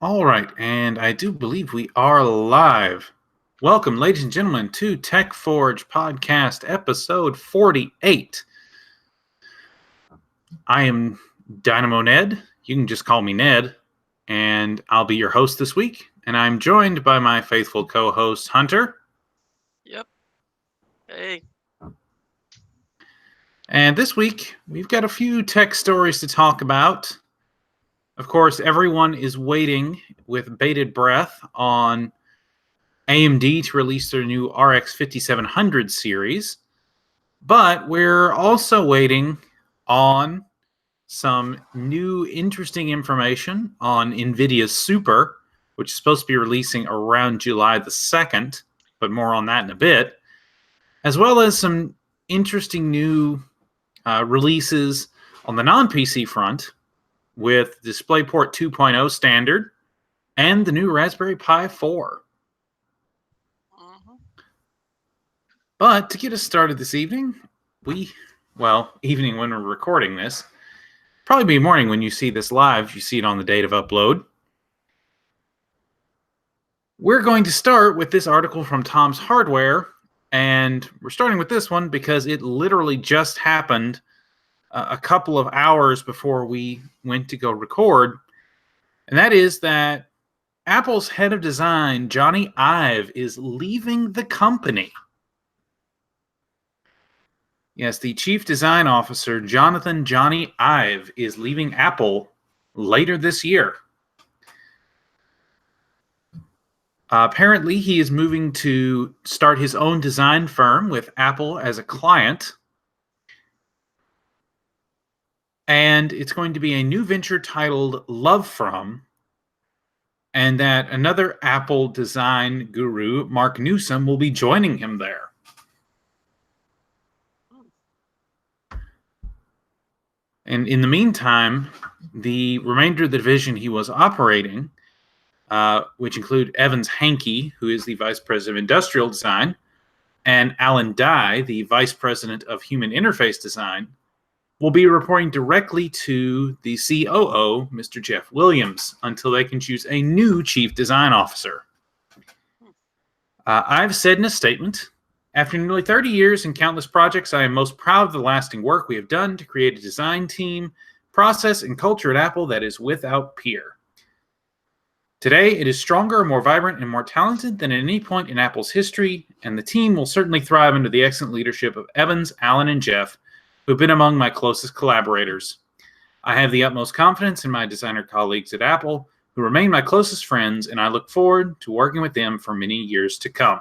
All right, and I do believe we are live. Welcome, ladies and gentlemen, to TechForge Podcast, episode 48. I am Dynamo Ned. You can just call me Ned, and I'll be your host this week. And I'm joined by my faithful co-host, Hunter. Yep. Hey. And this week, we've got a few tech stories to talk about. Of course, everyone is waiting with bated breath on AMD to release their new RX 5700 series, but we're also waiting on some new interesting information on Nvidia's Super, which is supposed to be releasing around July the 2nd, but more on that in a bit, as well as some interesting new releases on the non-PC front with DisplayPort 2.0 standard and the new Raspberry Pi 4. Mm-hmm. But to get us started this evening, evening when we're recording this, probably be morning when you see this live, you see it on the date of upload. We're going to start with this article from Tom's Hardware, and we're starting with this one because it literally just happened a couple of hours before we went to go record, and that is that Apple's head of design, Johnny Ive, is leaving the company. Yes, the chief design officer, Jonathan Johnny Ive, is leaving Apple later this year. Apparently, he is moving to start his own design firm with Apple as a client. And it's going to be a new venture titled Love From. And that another Apple design guru, Mark Newsom, will be joining him there. And in the meantime, the remainder of the division he was operating, which include Evans Hankey, who is the Vice President of Industrial Design, and Alan Dye, the Vice President of Human Interface Design, will be reporting directly to the COO, Mr. Jeff Williams, until they can choose a new Chief Design Officer. I've said in a statement, after nearly 30 years and countless projects, I am most proud of the lasting work we have done to create a design team, process, and culture at Apple that is without peer. Today, it is stronger, more vibrant, and more talented than at any point in Apple's history, and the team will certainly thrive under the excellent leadership of Evans, Alan, and Jeff, who have been among my closest collaborators. I have the utmost confidence in my designer colleagues at Apple, who remain my closest friends, and I look forward to working with them for many years to come.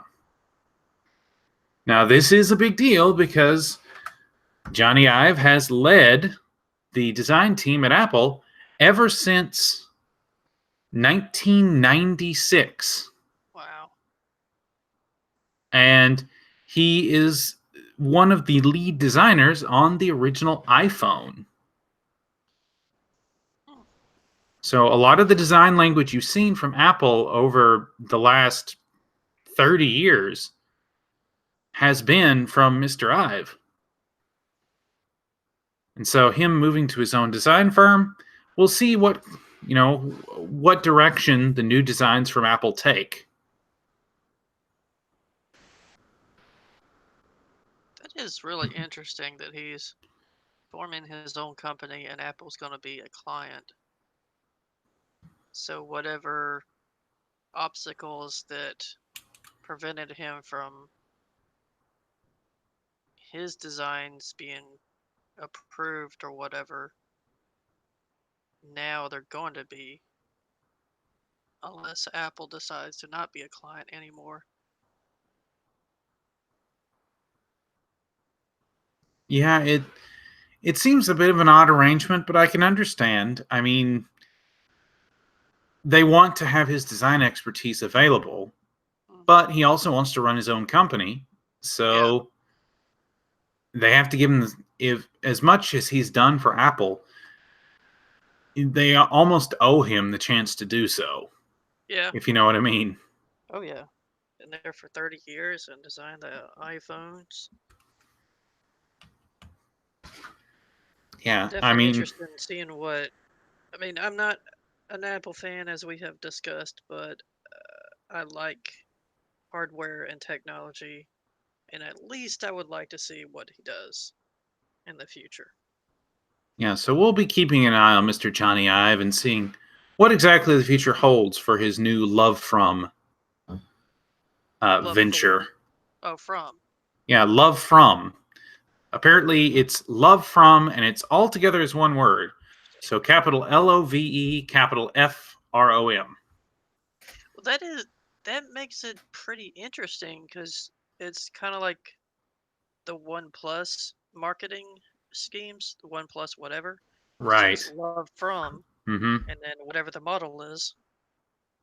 Now, this is a big deal because Johnny Ive has led the design team at Apple ever since 1996. Wow. And he is one of the lead designers on the original iPhone. So a lot of the design language you've seen from Apple over the last 30 years has been from Mr. Ive. And so him moving to his own design firm, we'll see what direction the new designs from Apple take. That is really interesting that he's forming his own company and Apple's going to be a client. So whatever obstacles that prevented him from his designs being approved or whatever, now they're going to be, unless Apple decides to not be a client anymore. Yeah, it seems a bit of an odd arrangement, but I can understand. I mean, they want to have his design expertise available, but he also wants to run his own company. So they have to give him, if as much as he's done for Apple, they almost owe him the chance to do so. Yeah. If you know what I mean. Oh, yeah. Been there for 30 years and designed the iPhones. Yeah, Definitely I mean, interested in seeing what. I mean, I'm not an Apple fan, as we have discussed, but I like hardware and technology, and at least I would like to see what he does in the future. Yeah, so we'll be keeping an eye on Mr. Johnny Ive and seeing what exactly the future holds for his new Love From Love venture. for, oh, from. Yeah, Love From. Apparently, it's Love From, and it's all together as one word. So capital LOVE, capital FROM. Well, that makes it pretty interesting because it's kind of like the OnePlus marketing schemes, the OnePlus whatever. It's just Right. love from, Mm-hmm. and then whatever the model is.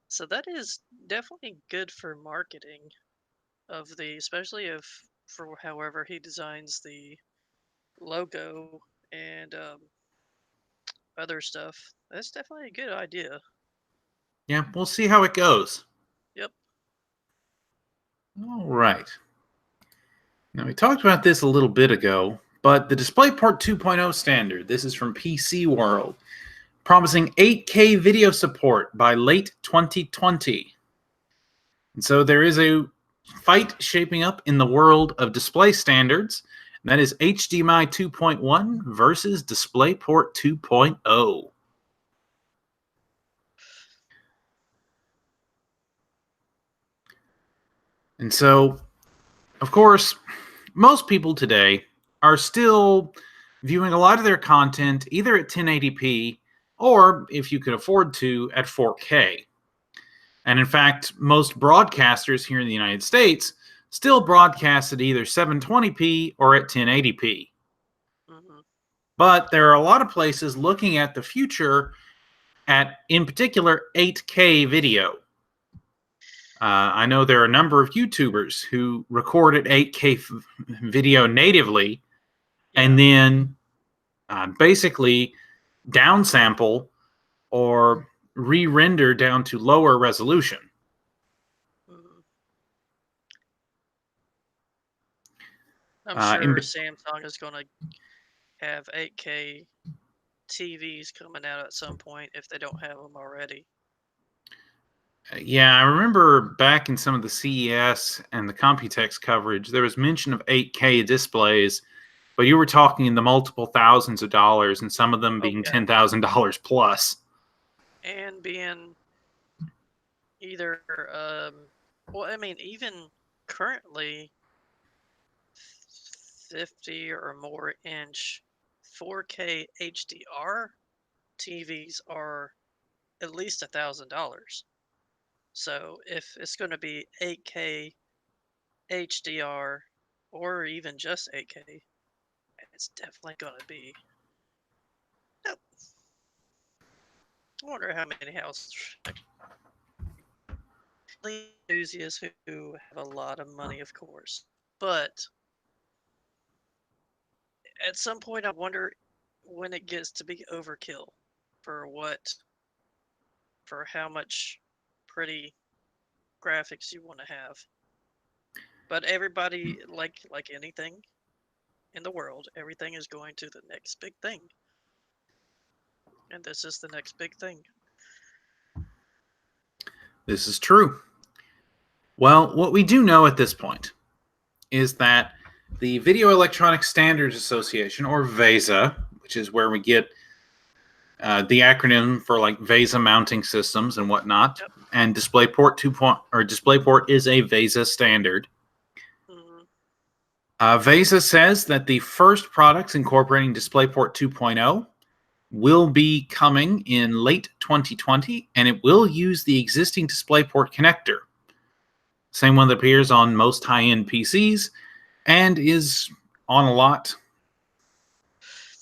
So that is definitely good for marketing of the, especially if for however he designs the logo and other stuff. That's definitely a good idea. Yeah, we'll see how it goes. Yep. All right. Now, we talked about this a little bit ago, but the DisplayPort 2.0 standard, this is from PC World, promising 8K video support by late 2020. And so there is a fight shaping up in the world of display standards, and that is HDMI 2.1 versus DisplayPort 2.0. And so, of course, most people today are still viewing a lot of their content either at 1080p or, if you could afford to, at 4K. And in fact, most broadcasters here in the United States still broadcast at either 720p or at 1080p. Hmm. But there are a lot of places looking at the future at, in particular, 8K video. I know there are a number of YouTubers who recorded 8K video natively Yeah. and then basically downsample or re-render down to lower resolution. Hmm. I'm Uh, in, sure Samsung is going to have 8K TVs coming out at some point if they don't have them already. yeah, I remember back in some of the CES and the Computex coverage, there was mention of 8K displays, but you were talking in the multiple thousands of dollars, and some of them Oh being yeah, $10,000 plus. and being either well, I mean, even currently 50 or more inch 4K HDR TVs are at least $1,000. So if it's going to be 8K HDR or even just 8K, it's definitely going to be. I wonder how many houses enthusiasts who have a lot of money, of course. But at some point, I wonder when it gets to be overkill for what, for how much pretty graphics you want to have. But everybody, like anything in the world, everything is going to the next big thing, and this is the next big thing. This is true. Well, what we do know at this point is that the Video Electronics Standards Association, or VESA, which is where we get the acronym for like VESA mounting systems and whatnot, Yep. and DisplayPort 2. Or DisplayPort is a VESA standard. Hmm. VESA says that the first products incorporating DisplayPort 2.0 will be coming in late 2020, and it will use the existing DisplayPort connector, same one that appears on most high-end PCs and is on a lot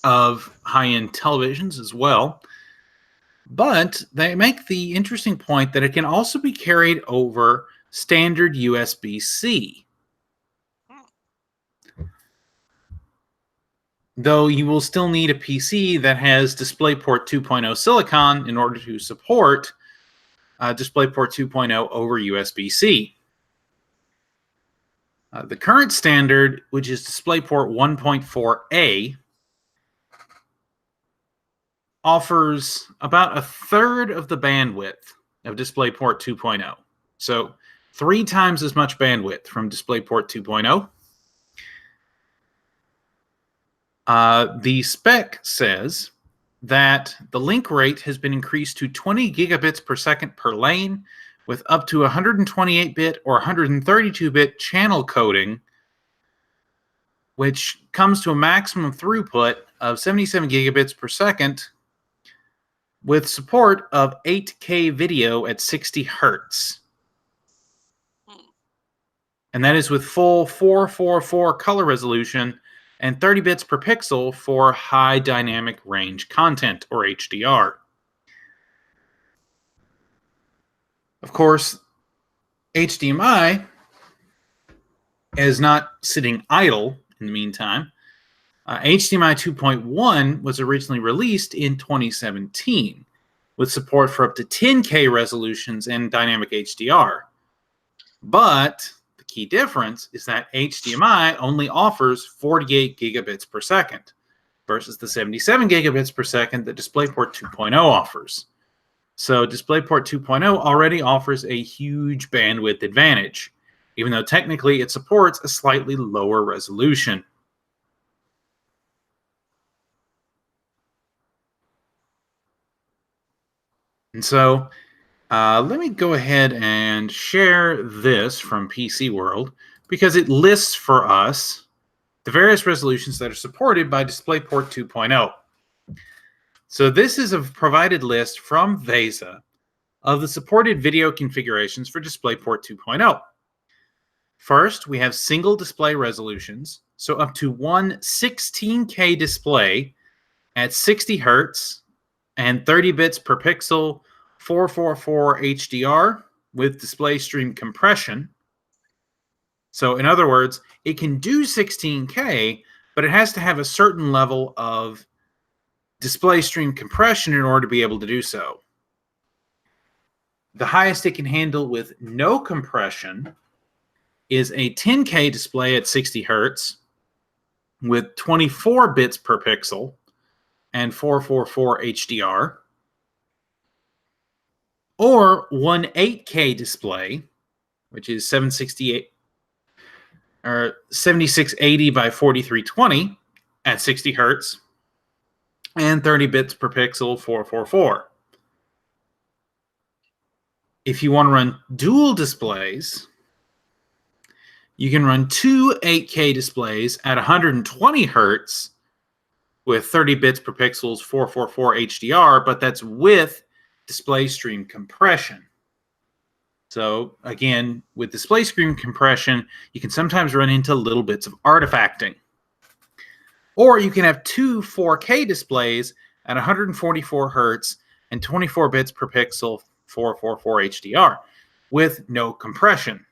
of high-end televisions as well. But they make the interesting point that it can also be carried over standard USB-C, though you will still need a PC that has DisplayPort 2.0 silicon in order to support DisplayPort 2.0 over USB-C. The current standard, which is DisplayPort 1.4a, offers about a third of the bandwidth of DisplayPort 2.0. So 3 times as much bandwidth from DisplayPort 2.0. The spec says that the link rate has been increased to 20 gigabits per second per lane with up to 128-bit or 132-bit channel coding, which comes to a maximum throughput of 77 gigabits per second with support of 8K video at 60 hertz. And that is with full 444 color resolution and 30 bits per pixel for high dynamic range content, or HDR. Of course, HDMI is not sitting idle in the meantime. HDMI 2.1 was originally released in 2017 with support for up to 10K resolutions and dynamic HDR. But the key difference is that HDMI only offers 48 gigabits per second versus the 77 gigabits per second that DisplayPort 2.0 offers. So DisplayPort 2.0 already offers a huge bandwidth advantage, even though technically it supports a slightly lower resolution. And so let me go ahead and share this from PC World because it lists for us the various resolutions that are supported by DisplayPort 2.0. So this is a provided list from VESA of the supported video configurations for DisplayPort 2.0. First, we have single display resolutions, so up to one 16K display at 60 hertz and 30 bits per pixel, 444 HDR with display stream compression. So in other words, it can do 16K, but it has to have a certain level of display stream compression in order to be able to do so. The highest it can handle with no compression is a 10K display at 60 hertz with 24 bits per pixel and 444 HDR. Or one 8K display, which is 768 or 7680 by 4320 at 60 hertz and 30 bits per pixel, 444. If you want to run dual displays, you can run two 8K displays at 120 hertz with 30 bits per pixels, 444 HDR, but that's with display stream compression. So again, with display stream compression, you can sometimes run into little bits of artifacting. Or you can have two 4K displays at 144 hertz and 24 bits per pixel, 444 HDR with no compression.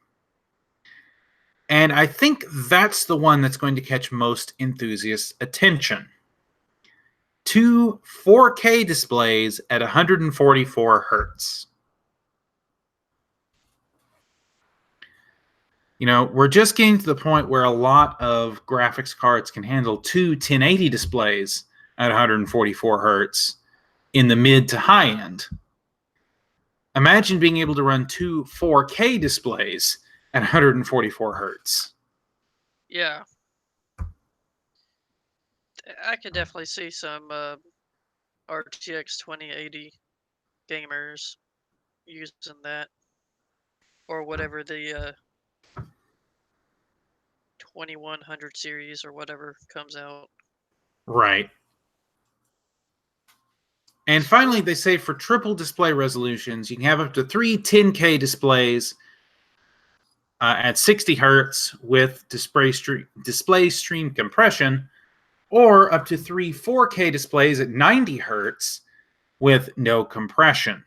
And I think that's the one that's going to catch most enthusiasts' attention. Two 4K displays at 144 hertz. You know, we're just getting to the point where a lot of graphics cards can handle two 1080 displays at 144 hertz in the mid to high end. Imagine being able to run two 4K displays at 144 hertz. Yeah. I could definitely see some RTX 2080 gamers using that, or whatever the 2100 series or whatever comes out. Right. And finally, they say for triple display resolutions, you can have up to three 10K displays at 60 hertz with display stream compression, or up to three 4K displays at 90 hertz with no compression.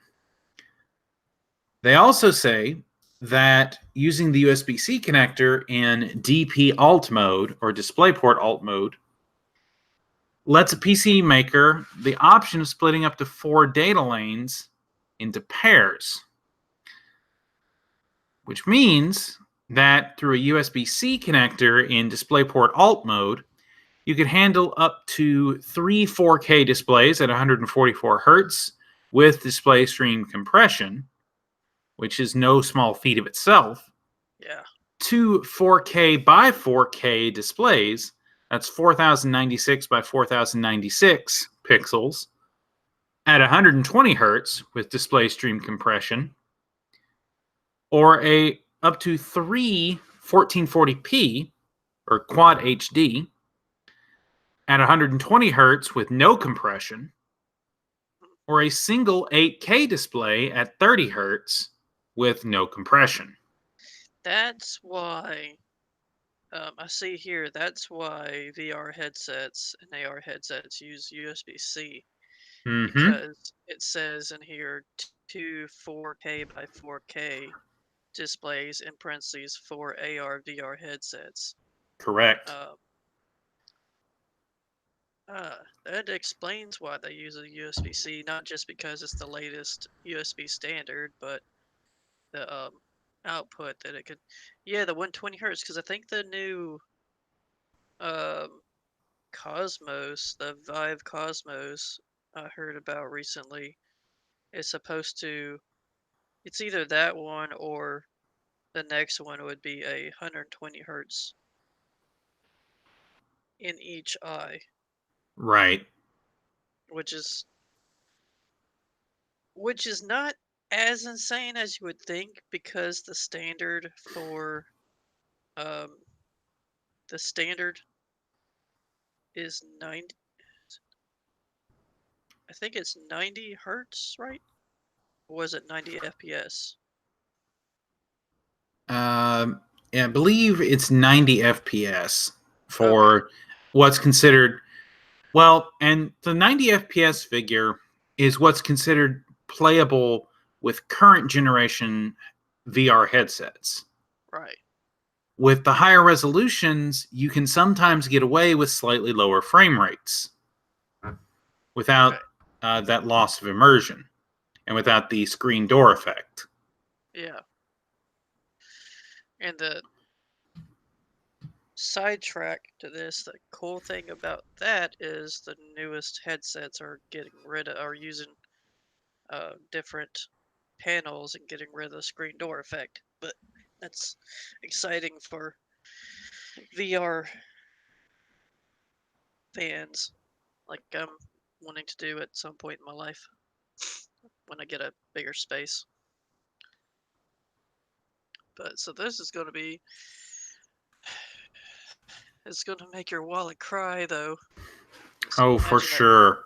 They also say that using the USB-C connector in DP alt mode or DisplayPort alt mode lets a PC maker the option of splitting up to 4 data lanes into pairs, which means that through a USB-C connector in DisplayPort alt mode, You could handle up to 3 4K displays at 144 hertz with display stream compression, which is no small feat of itself. Yeah. 2 4K by 4K displays, that's 4096 by 4096 pixels, at 120 hertz with display stream compression, or up to 3 1440p or quad HD at 120 hertz with no compression, or a single 8K display at 30 hertz with no compression. That's why I see here. That's why VR headsets and AR headsets use USB-C, because it says in here two 4K by 4K displays in parentheses for AR VR headsets. Correct. That explains why they use a USB-C, not just because it's the latest USB standard, but the output that it could. Yeah, the 120 hertz, because I think the new um, Cosmos, the Vive Cosmos, I heard about recently, is supposed to. It's either that one or the next one would be a 120 hertz in each eye, Right. which is not as insane as you would think, because um the standard is 90. I think it's 90 hertz, right? Or was it 90 FPS? I believe it's 90 FPS Okay. for what's considered, well, and the 90 FPS figure is what's considered playable with current generation VR headsets. Right. With the higher resolutions, you can sometimes get away with slightly lower frame rates Okay. without that loss of immersion and without the screen door effect. Yeah. And the sidetrack to this, the cool thing about that is the newest headsets are using different panels and getting rid of the screen door effect. But that's exciting for VR fans, like I'm wanting to do at some point in my life when I get a bigger space. But so this is going to be, it's going to make your wallet cry though. So Oh, for imagine that, sure.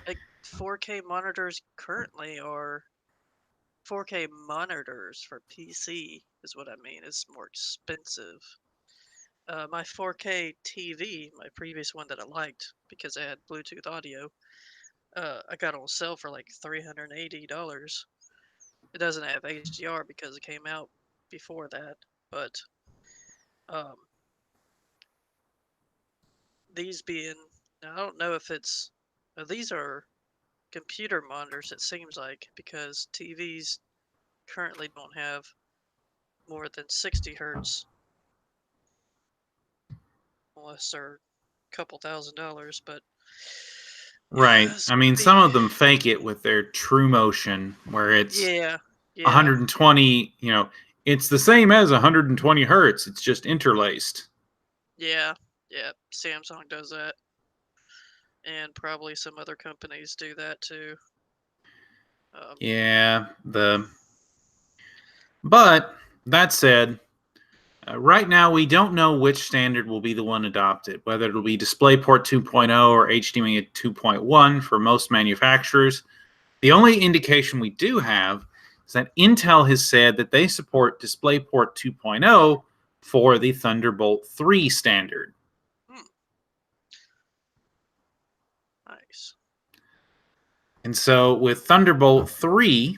like 4K monitors currently are 4K monitors for PC is what I mean. It's more expensive. My 4K TV, my previous one that I liked because it had Bluetooth audio, I got on sale for like $380. It doesn't have HDR because it came out before that, but um, these being, I don't know if it's, these are computer monitors, it seems like, because TVs currently don't have more than 60 hertz unless they're a couple $1,000s. But yeah, Right. it's I gonna mean, be, some of them fake it with their true motion where it's yeah, yeah, 120, it's the same as 120 hertz. It's just interlaced. yeah, yeah. Samsung does that, and probably some other companies do that too. Um, Yeah, but that said, right now we don't know which standard will be the one adopted, whether it'll be DisplayPort 2.0 or HDMI 2.1 for most manufacturers. The only indication we do have is that Intel has said that they support DisplayPort 2.0 for the Thunderbolt 3 standard. hmm, nice. And so with Thunderbolt 3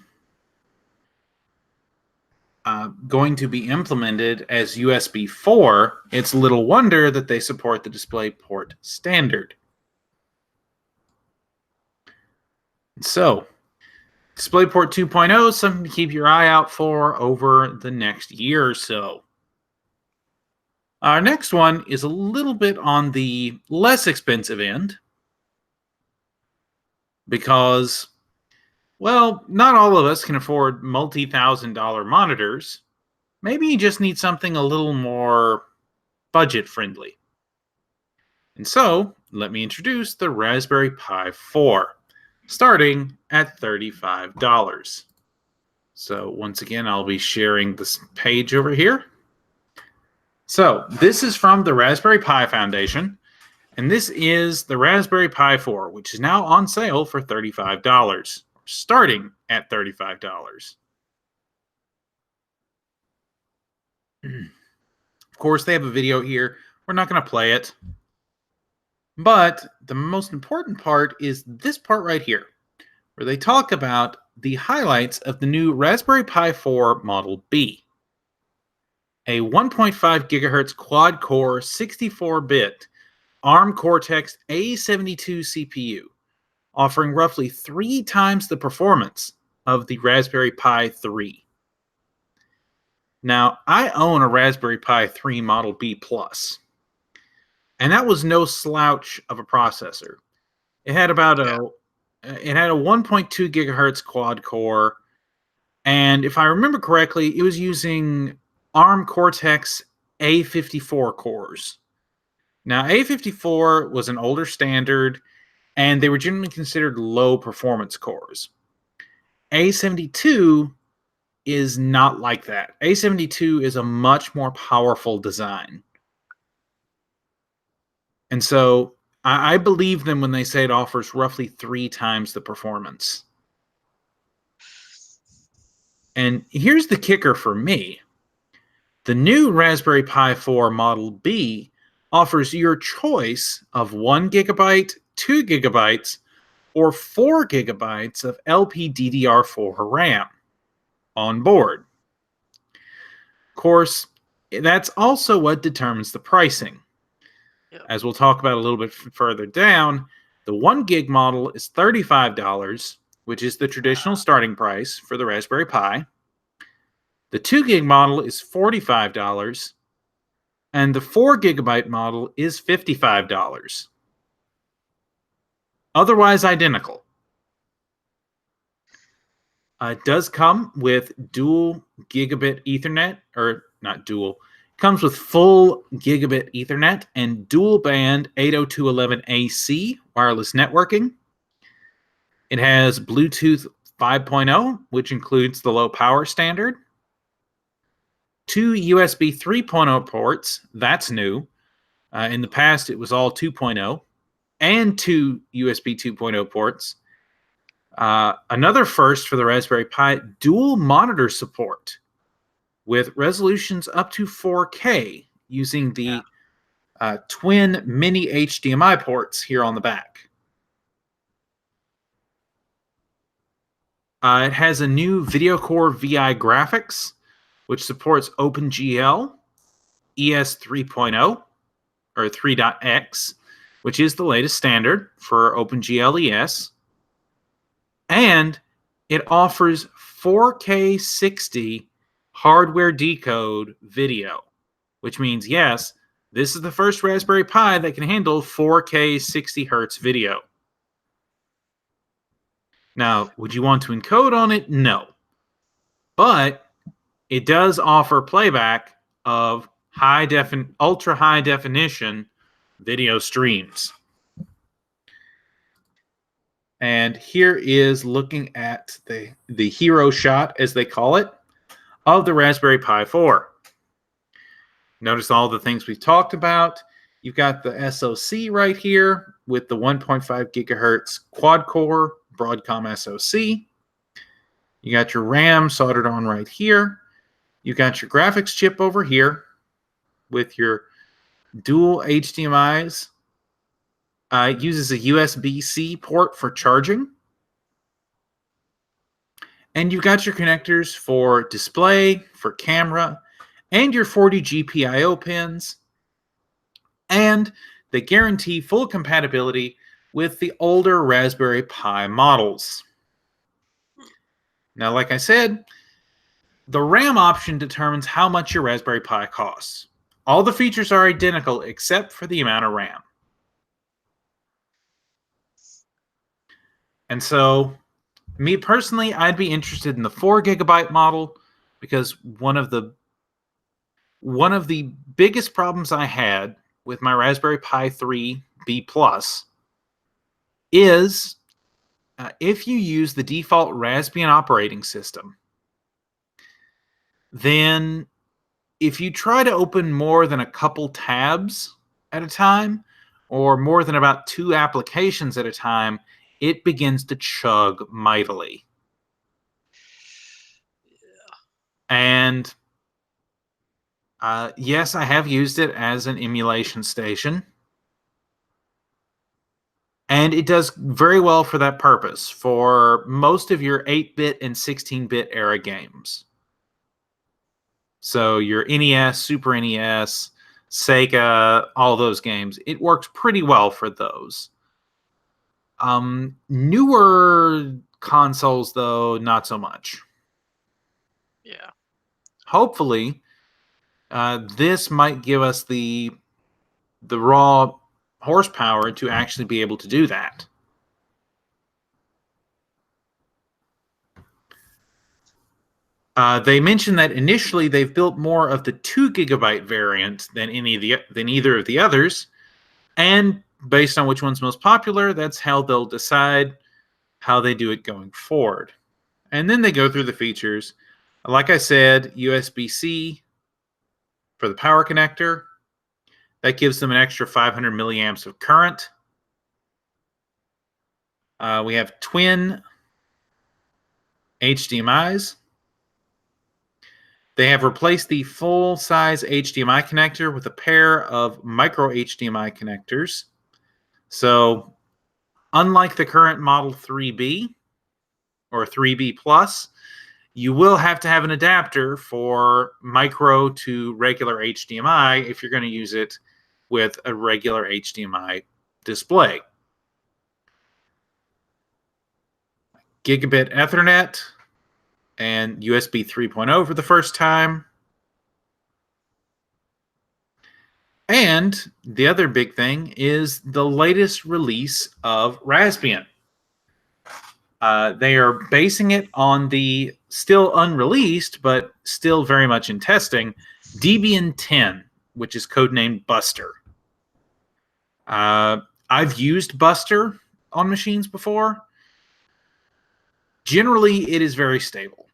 going to be implemented as USB 4, it's little wonder that they support the DisplayPort standard. So DisplayPort 2.0 is something to keep your eye out for over the next year or so. Our next one is a little bit on the less expensive end because, well, not all of us can afford multi-$1,000 monitors. Maybe you just need something a little more budget-friendly. And so, let me introduce the Raspberry Pi 4, starting at $35. So once again, I'll be sharing this page over here. So this is from the Raspberry Pi Foundation, and this is the Raspberry Pi 4, which is now on sale for $35, starting at $35. Of course, they have a video here. We're not going to play it. But the most important part is this part right here, where they talk about the highlights of the new Raspberry Pi 4 Model B. A 1.5 gigahertz quad-core 64-bit ARM Cortex A72 CPU, offering roughly 3 times the performance of the Raspberry Pi 3. Now, I own a Raspberry Pi 3 Model B Plus, and that was no slouch of a processor. It had about a 1.2 gigahertz quad core, and if I remember correctly, it was using ARM Cortex A54 cores. Now, A54 was an older standard, and they were generally considered low performance cores. A72 is not like that. A72 is a much more powerful design. And so I believe them when they say it offers roughly 3 times the performance. And here's the kicker for me. The new Raspberry Pi 4 Model B offers your choice of 1 gigabyte, 2 gigabytes, or 4 gigabytes of LPDDR4 RAM on board. Of course, that's also what determines the pricing. Yep. As we'll talk about a little bit further down, the 1 gig model is $35, which is the traditional starting price for the Raspberry Pi. The 2 gig model is $45, and the 4 gigabyte model is $55. Otherwise identical. It does come with dual gigabit Ethernet, or not dual, comes with full gigabit Ethernet and dual band 802.11ac wireless networking. It has Bluetooth 5.0, which includes the low power standard. 2 USB 3.0 ports, that's new. In the past, it was all 2.0, and 2 USB 2.0 ports. Another first for the Raspberry Pi, dual monitor support with resolutions up to 4K using the twin mini HDMI ports here on the back. It has a new Video Core VI graphics, which supports OpenGL, ES 3.0, or 3.x, which is the latest standard for OpenGL ES. And it offers 4K 60 hardware decode video, which means, yes, this is the first Raspberry Pi that can handle 4K 60 hertz video. Now, would you want to encode on it? No. But it does offer playback of ultra high definition video streams. And here is looking at the hero shot, as they call it, of the Raspberry Pi 4. Notice all the things we've talked about. You've got the SoC right here with the 1.5 gigahertz quad-core Broadcom SoC. You got your RAM soldered on right here. You got your graphics chip over here with your dual HDMIs. It uses a USB-C port for charging. And you've got your connectors for display, for camera, and your 40 GPIO pins. And they guarantee full compatibility with the older Raspberry Pi models. Now, like I said, the RAM option determines how much your Raspberry Pi costs. All the features are identical except for the amount of RAM. And so, me personally, I'd be interested in the 4 GB model because one of the biggest problems I had with my Raspberry Pi 3 B Plus is if you use the default Raspbian operating system, then if you try to open more than a couple tabs at a time, or more than about 2 applications at a time, it begins to chug mightily. And yes, I have used it as an emulation station. And it does very well for that purpose, for most of your 8-bit and 16-bit era games. So your NES, Super NES, Sega, all those games, it works pretty well for those. Newer consoles, though, not so much. Yeah. Hopefully, this might give us the raw horsepower to actually be able to do that. They mentioned that initially they've built more of the 2 GB variant than either of the others, and based on which one's most popular, that's how they'll decide how they do it going forward. And then they go through the features. Like I said, USB-C for the power connector. That gives them an extra 500 milliamps of current. We have twin HDMIs. They have replaced the full-size HDMI connector with a pair of micro HDMI connectors. So, unlike the current Model 3B or 3B Plus, you will have to have an adapter for micro to regular HDMI if you're going to use it with a regular HDMI display. Gigabit Ethernet and USB 3.0 for the first time. And the other big thing is the latest release of Raspbian. They are basing it on the still unreleased, but still very much in testing, Debian 10, which is codenamed Buster. I've used Buster on machines before. Generally, it is very stable.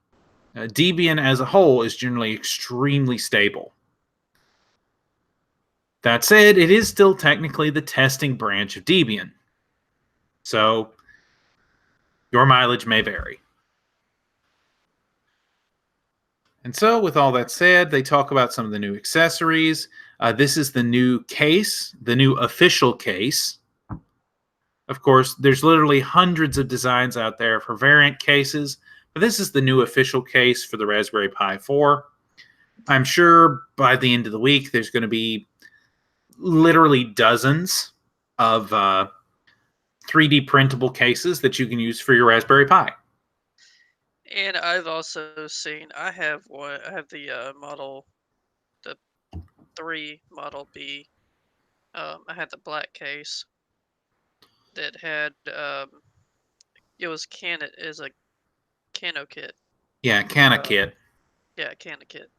Debian as a whole is generally extremely stable. That said, it is still technically the testing branch of Debian. So, your mileage may vary. And so, with all that said, they talk about some of the new accessories. This is the new case, the new official case. Of course, there's literally hundreds of designs out there for variant cases, but this is the new official case for the Raspberry Pi 4. I'm sure by the end of the week, there's going to be literally dozens of 3D printable cases that you can use for your Raspberry Pi. And I've also seen, I have the the 3 Model B. I had the black case that had, it was a Cano kit. Yeah, Cana kit. Yeah, Cano kit.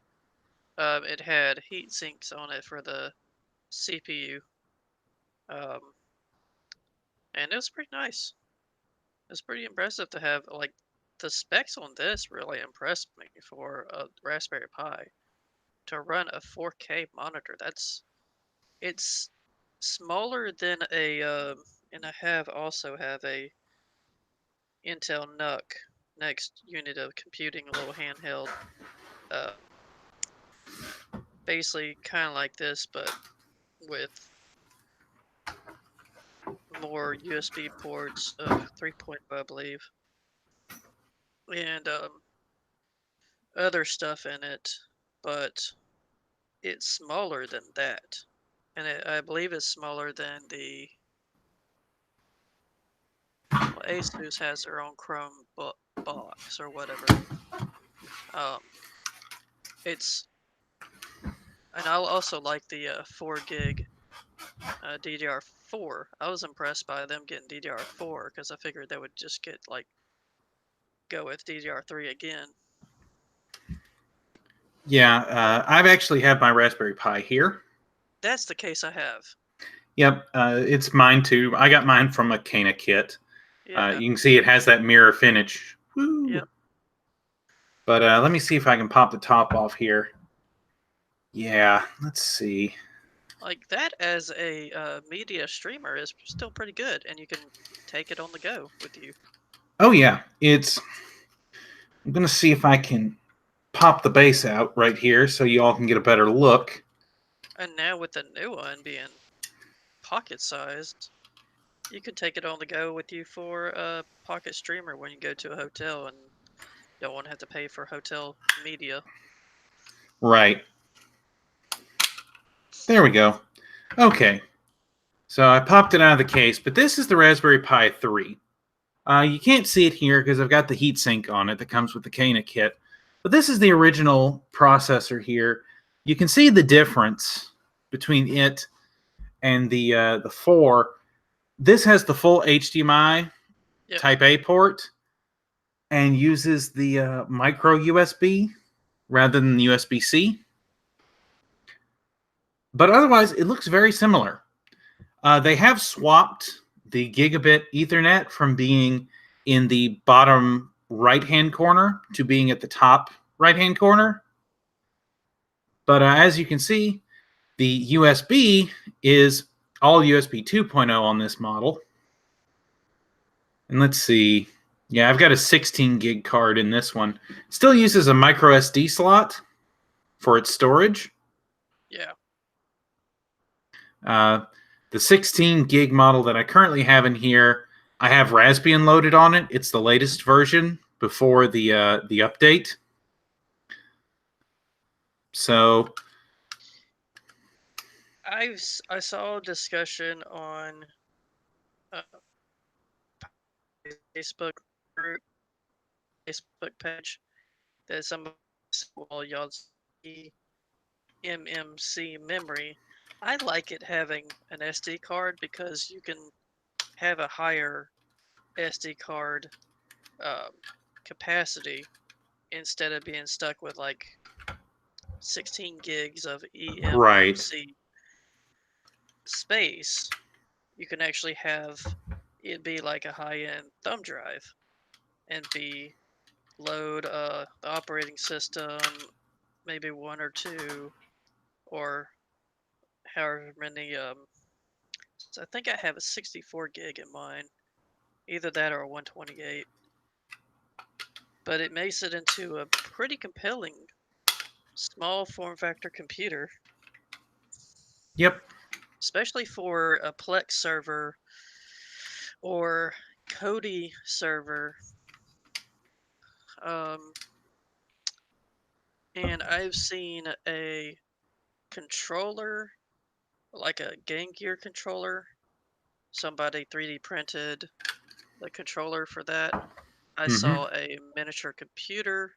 It had heat sinks on it for the CPU. And it was pretty nice. It was pretty impressive to have, like, the specs on this really impressed me for a Raspberry Pi. To run a 4K monitor, it's smaller than and I also have a Intel NUC next unit of computing, a little handheld, uh, basically kind of like this, but with more USB ports of 3.0, I believe, and other stuff in it, but it's smaller than that, and I believe it's smaller than the. Well, Asus has their own Chrome box or whatever. Um, it's And I also like the 4 gig DDR4. I was impressed by them getting DDR4 because I figured they would just go with DDR3 again. Yeah, I've actually had my Raspberry Pi here. That's the case I have. Yep, it's mine too. I got mine from a Kana kit. Yeah. You can see it has that mirror finish. Woo! Yep. But let me see if I can pop the top off here. Yeah, let's see. Like that as a media streamer is still pretty good, and you can take it on the go with you. Oh yeah, it's. I'm gonna see if I can pop the base out right here so you all can get a better look. And now with the new one being pocket sized, you can take it on the go with you for a pocket streamer when you go to a hotel and don't want to have to pay for hotel media. Right. There we go. Okay. So I popped it out of the case, but this is the Raspberry Pi 3. You can't see it here because I've got the heatsink on it that comes with the Kana kit. But this is the original processor here. You can see the difference between it and the 4. This has the full HDMI Yep. Type A port and uses the micro USB rather than the USB-C. But otherwise, it looks very similar. They have swapped the gigabit Ethernet from being in the bottom right-hand corner to being at the top right-hand corner. But as you can see, the USB is all USB 2.0 on this model. And let's see. Yeah, I've got a 16 gig card in this one. Still uses a micro SD slot for its storage. Yeah. The 16 gig model that I currently have in here, I have Raspbian loaded on it. It's the latest version before the update. So I saw a discussion on Facebook group, Facebook page that somebody said, well, y'all see MMC memory. I like it having an SD card because you can have a higher SD card capacity instead of being stuck with like 16 gigs of right, eMMC space. You can actually have it be like a high-end thumb drive and be load the operating system, maybe 1 or 2, or however many. So I think I have a 64 gig in mine, either that or a 128. But it makes it into a pretty compelling small form factor computer, yep. especially for a Plex server or Kodi server. And I've seen a controller, like a Game Gear controller. Somebody 3D printed the controller for that. I saw a miniature computer.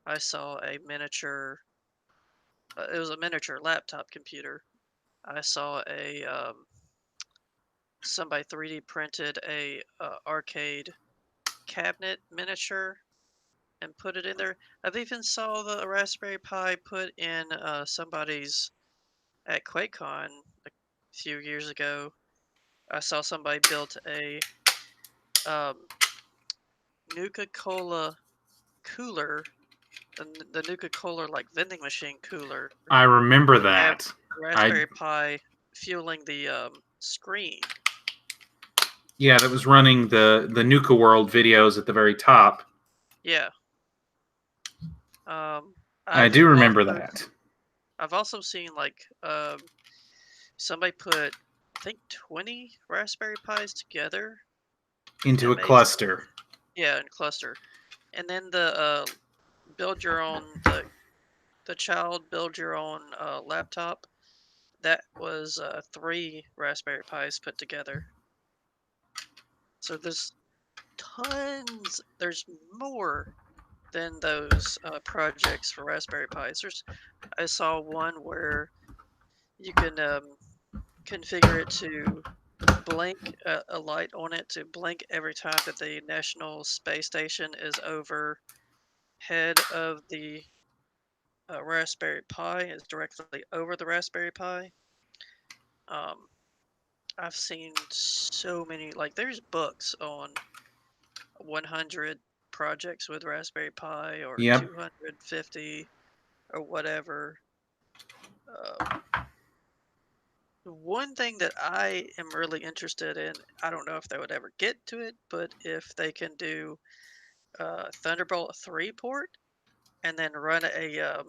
I saw a miniature. It was a miniature laptop computer. I saw a somebody 3D printed a arcade cabinet miniature and put it in there. I've even saw the Raspberry Pi put in somebody's at QuakeCon a few years ago. I saw somebody built a um, Nuka-Cola cooler, the Nuka-Cola like vending machine cooler, I remember and have that. Raspberry Pi fueling the screen. Yeah, that was running the Nuka World videos at the very top. Yeah. I do remember that. I've also seen like somebody put I think 20 Raspberry Pis together Into and a made cluster. in cluster, and then the build your own the child build your own laptop. That was 3 Raspberry Pis put together. So there's tons. There's more than those projects for Raspberry Pis. I saw one where you can configure it to blink a light on it to blink every time that the National Space Station is overhead of the Raspberry Pi, is directly over the Raspberry Pi. I've seen so many, like there's books on 100 projects with Raspberry Pi or Yep. 250 or whatever. One thing that I am really interested in, I don't know if they would ever get to it, but if they can do Thunderbolt 3 port and then run a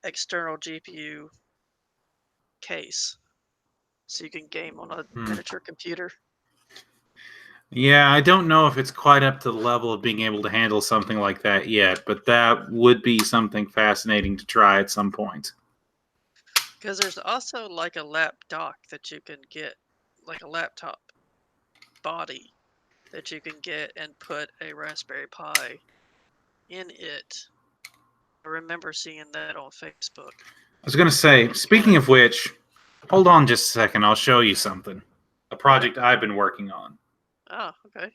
external GPU case so you can game on a miniature computer. Yeah, I don't know if it's quite up to the level of being able to handle something like that yet, but that would be something fascinating to try at some point. Because there's also like a lap dock that you can get, like a laptop body that you can get and put a Raspberry Pi in it. I remember seeing that on Facebook. I was going to say, speaking of which, hold on just a second. I'll show you something. A project I've been working on. Oh, okay.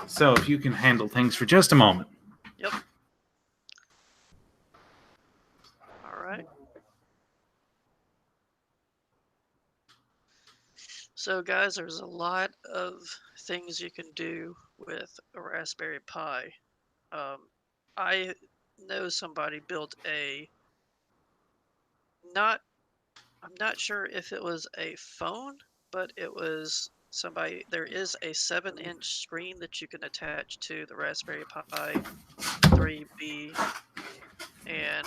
So if you can handle things for just a moment. Yep. All right. So guys, there's a lot of things you can do with a Raspberry Pi. I know somebody built I'm not sure if it was a phone, but it was somebody, there is a 7-inch screen that you can attach to the Raspberry Pi 3B and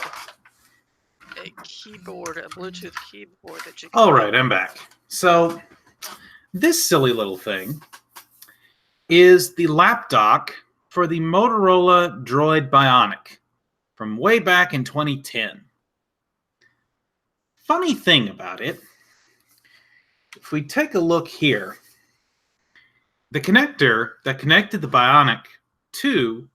a keyboard, a Bluetooth keyboard that you can All right, I'm back. So this silly little thing is the lap dock for the Motorola Droid Bionic from way back in 2010. Funny thing about it, if we take a look here, the connector that connected the Bionic to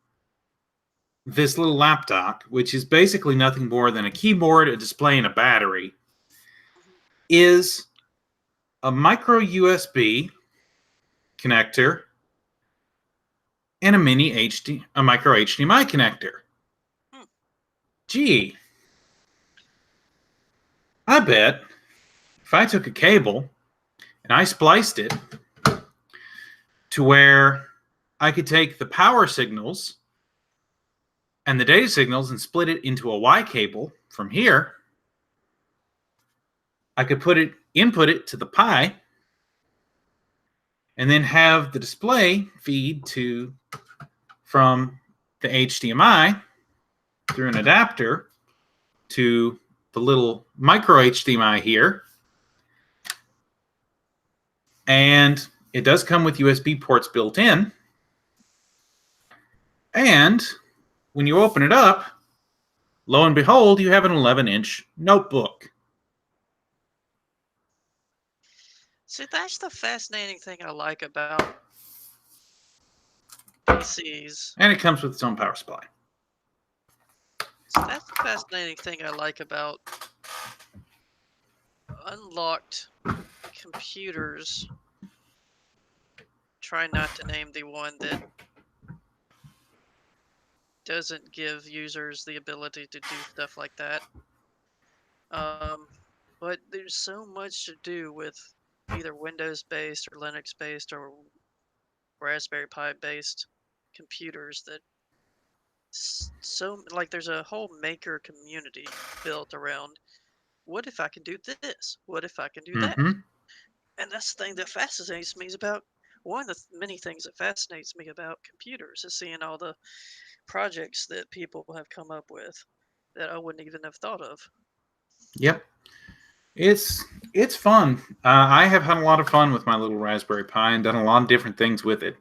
this little laptop, which is basically nothing more than a keyboard, a display, and a battery, is a micro USB connector and a micro HDMI connector. Gee, I bet if I took a cable and I spliced it to where I could take the power signals and the data signals and split it into a Y cable from here, I could input it to the Pi, and then have the display feed from the HDMI through an adapter to the little micro HDMI here. And it does come with USB ports built in. And when you open it up, lo and behold, you have an 11-inch notebook. See, that's the fascinating thing I like about PCs. And it comes with its own power supply. So that's the fascinating thing I like about unlocked computers. Try not to name the one that doesn't give users the ability to do stuff like that. But there's so much to do with either Windows-based or Linux-based or Raspberry Pi-based computers that like there's a whole maker community built around what if I can do this? What if I can do that? And that's the thing that fascinates me about one of the many things that fascinates me about computers is seeing all the projects that people have come up with that I wouldn't even have thought of. Yep. It's fun. I have had a lot of fun with my little Raspberry Pi and done a lot of different things with it.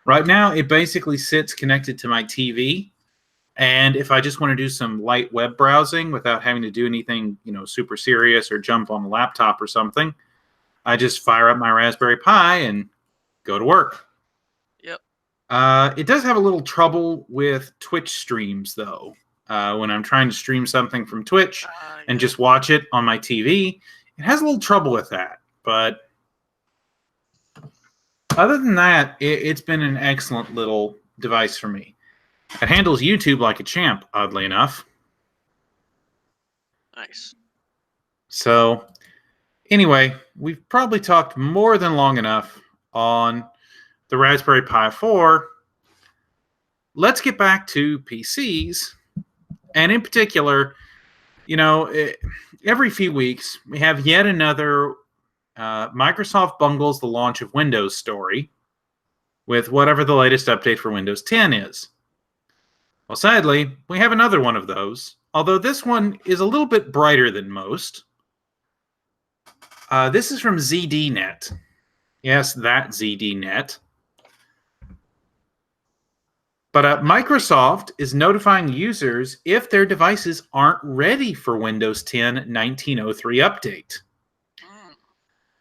Right now, it basically sits connected to my TV. And if I just want to do some light web browsing without having to do anything, super serious or jump on a laptop or something, I just fire up my Raspberry Pi and go to work. Yep. It does have a little trouble with Twitch streams, though. When I'm trying to stream something from Twitch and just watch it on my TV, it has a little trouble with that. But other than that, it's been an excellent little device for me. It handles YouTube like a champ, oddly enough. Nice. So, anyway, we've probably talked more than long enough on the Raspberry Pi 4. Let's get back to PCs. And in particular, every few weeks, we have yet another Microsoft bungles the launch of Windows story with whatever the latest update for Windows 10 is. Well, sadly, we have another one of those, although this one is a little bit brighter than most. This is from ZDNet. Yes, that ZDNet. But Microsoft is notifying users if their devices aren't ready for Windows 10 1903 update.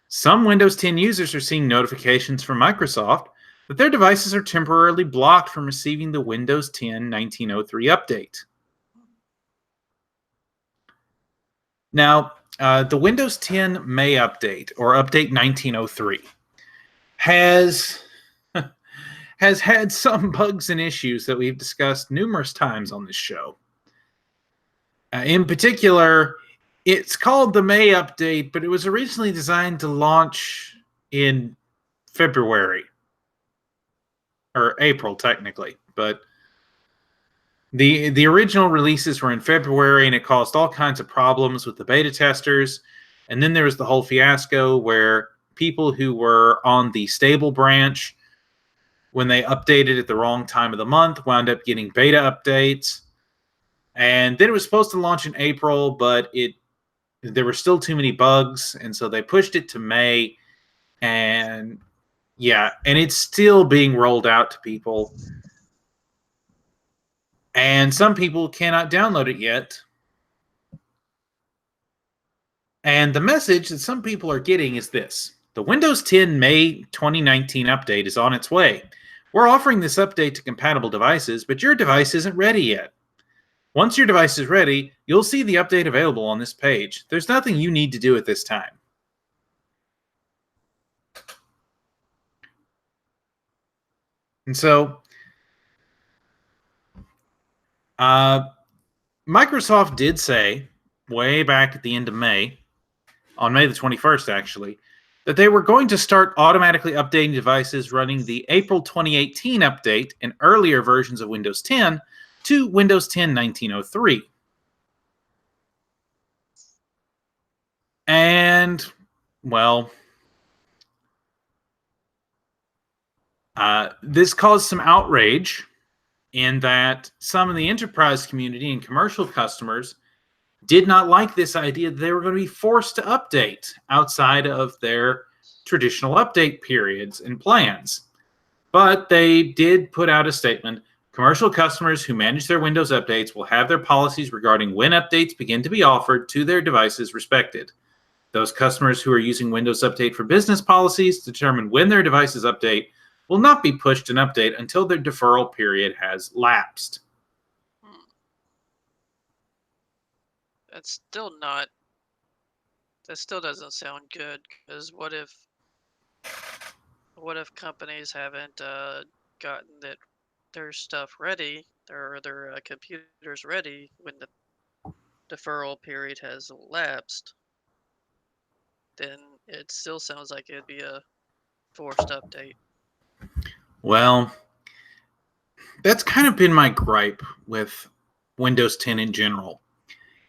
Some Windows 10 users are seeing notifications from Microsoft that their devices are temporarily blocked from receiving the Windows 10 1903 update. Now, the Windows 10 May update, or update 1903, has had some bugs and issues that we've discussed numerous times on this show. In particular, it's called the May update, but it was originally designed to launch in February. Or April, technically. But the original releases were in February, and it caused all kinds of problems with the beta testers. And then there was the whole fiasco where people who were on the stable branch, when they updated at the wrong time of the month, wound up getting beta updates. And then it was supposed to launch in April, but there were still too many bugs, and so they pushed it to May. And yeah, and it's still being rolled out to people. And some people cannot download it yet. And the message that some people are getting is this: the Windows 10 May 2019 update is on its way. We're offering this update to compatible devices, but your device isn't ready yet. Once your device is ready, you'll see the update available on this page. There's nothing you need to do at this time. And so, Microsoft did say, way back at the end of May, on May the 21st actually, that they were going to start automatically updating devices running the April 2018 update and earlier versions of Windows 10 to Windows 10 1903. And, well, this caused some outrage in that some of the enterprise community and commercial customers did not like this idea that they were going to be forced to update outside of their traditional update periods and plans. But they did put out a statement: commercial customers who manage their Windows updates will have their policies regarding when updates begin to be offered to their devices respected. Those customers who are using Windows Update for Business policies to determine when their devices update will not be pushed an update until their deferral period has lapsed. That still doesn't sound good, because what if companies haven't gotten their stuff ready, their computers ready when the deferral period has lapsed? Then it still sounds like it'd be a forced update. Well, that's kind of been my gripe with Windows 10 in general,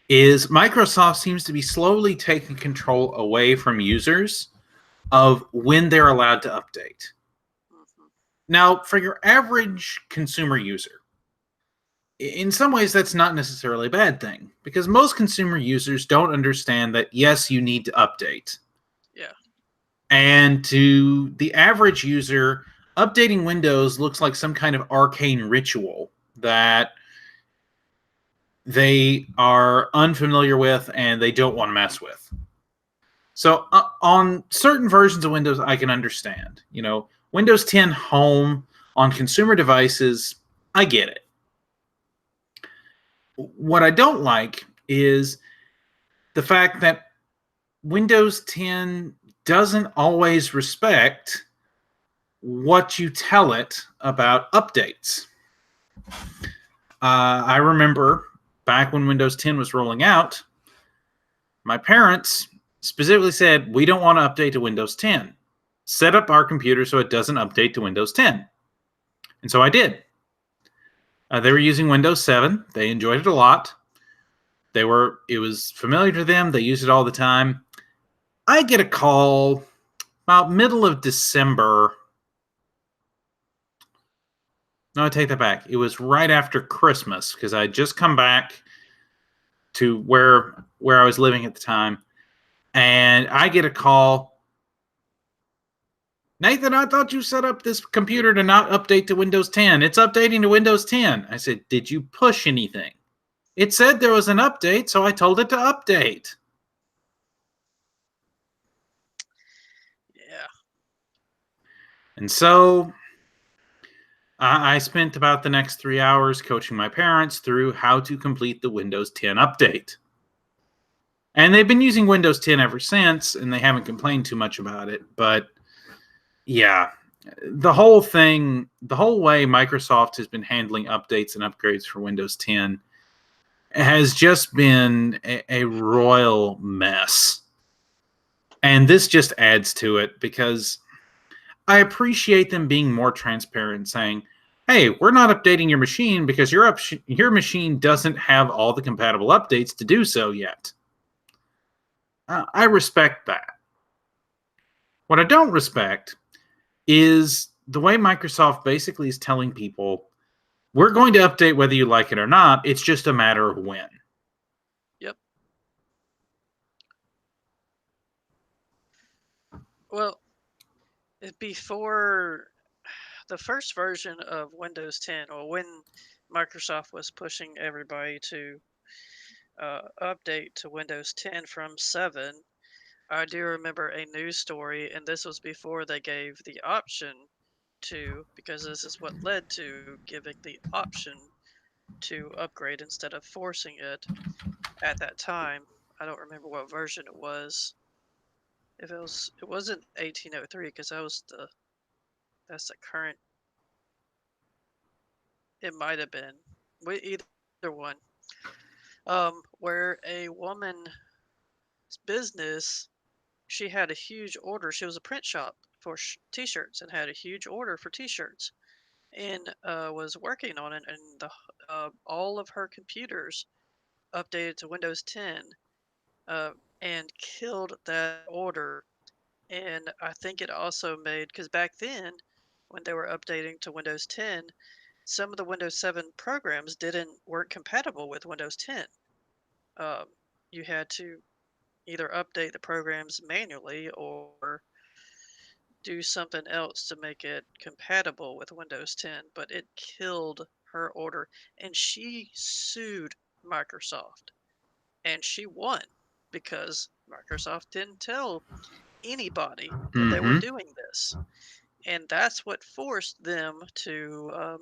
is Microsoft seems to be slowly taking control away from users of when they're allowed to update. Mm-hmm. Now, for your average consumer user, in some ways that's not necessarily a bad thing, because most consumer users don't understand that, yes, you need to update. Yeah. And to the average user, updating Windows looks like some kind of arcane ritual that they are unfamiliar with and they don't want to mess with. So on certain versions of Windows, I can understand. Windows 10 Home On consumer devices, I get it. What I don't like is the fact that Windows 10 doesn't always respect what you tell it about updates. I remember back when Windows 10 was rolling out, my parents specifically said, we don't want to update to Windows 10. Set up our computer so it doesn't update to Windows 10. And so I did. They were using Windows 7. They enjoyed it a lot. It was familiar to them. They used it all the time. I get a call about middle of December. No, I take that back. It was right after Christmas because I had just come back to where I was living at the time, and I get a call. Nathan, I thought you set up this computer to not update to Windows 10. It's updating to Windows 10. I said, did you push anything? It said there was an update, so I told it to update. Yeah. And so I spent about the next 3 hours coaching my parents through how to complete the Windows 10 update. And they've been using Windows 10 ever since, and they haven't complained too much about it. But yeah, the whole way Microsoft has been handling updates and upgrades for Windows 10 has just been a royal mess. And this just adds to it because I appreciate them being more transparent, saying, hey, we're not updating your machine because your machine doesn't have all the compatible updates to do so yet. I respect that. What I don't respect is the way Microsoft basically is telling people, we're going to update whether you like it or not. It's just a matter of when. Yep. Well, before the first version of Windows 10, or when Microsoft was pushing everybody to update to Windows 10 from 7, I do remember a news story, and this was before they gave the option to, because this is what led to giving the option to upgrade instead of forcing it at that time. I don't remember what version it was. If it wasn't 1803 because that's the current. It might have been either one. Where a woman's business, she had a huge order. She was a print shop for t-shirts and had a huge order for t-shirts, and was working on it, and all of her computers updated to Windows 10, uh, and killed that order. And I think it also made, because back then when they were updating to Windows 10, some of the Windows 7 programs weren't compatible with Windows 10. Um, you had to either update the programs manually or do something else to make it compatible with Windows 10, but it killed her order, and she sued Microsoft, and she won because Microsoft didn't tell anybody that they were Mm-hmm. doing this. And that's what forced them to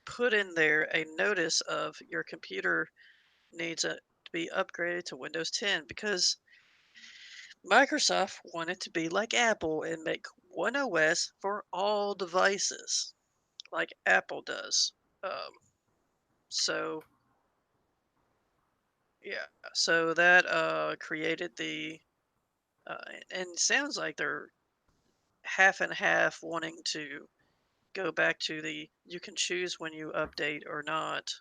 put in there a notice of your computer needs to be upgraded to Windows 10, because Microsoft wanted to be like Apple and make one OS for all devices, like Apple does. Um, so yeah, so that created the and it sounds like they're half and half, wanting to go back to the you can choose when you update or not.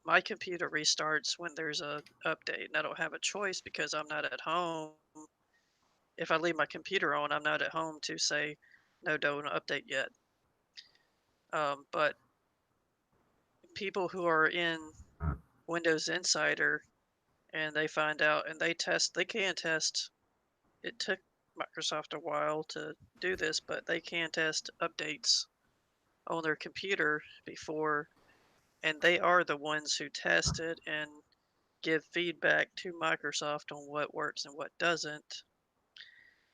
My computer restarts when there's a update, and I don't have a choice because I'm not at home. If I leave my computer on, I'm not at home to say, no, don't update yet. But people who are in Windows Insider and they find out and they can test. It took Microsoft a while to do this, but they can test updates on their computer before, and they are the ones who test it and give feedback to Microsoft on what works and what doesn't.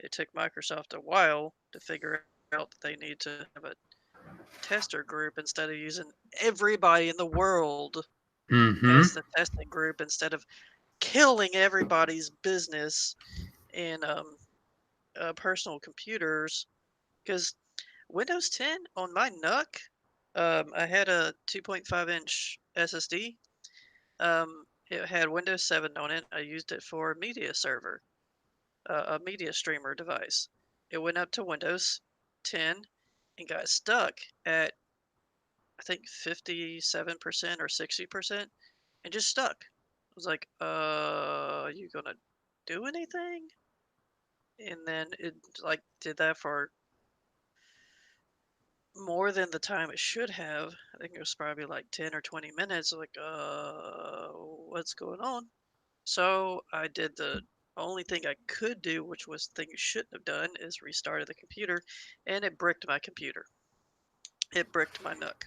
It took Microsoft a while to figure out that they need to have tester group instead of using everybody in the world Mm-hmm. as the testing group instead of killing everybody's business in personal computers. Because Windows 10 on my NUC, I had a 2.5-inch SSD. It had Windows 7 on it. I used it for a media server, a media streamer device. It went up to Windows 10 and got stuck at, I think, 57% or 60% and just stuck. I was like, are you gonna do anything? And then it like did that for more than the time it should have. I think it was probably like 10 or 20 minutes. Like, what's going on? So I did the only thing I could do, which was the thing you shouldn't have done, is restarted the computer, and it bricked my computer. It bricked my NUC.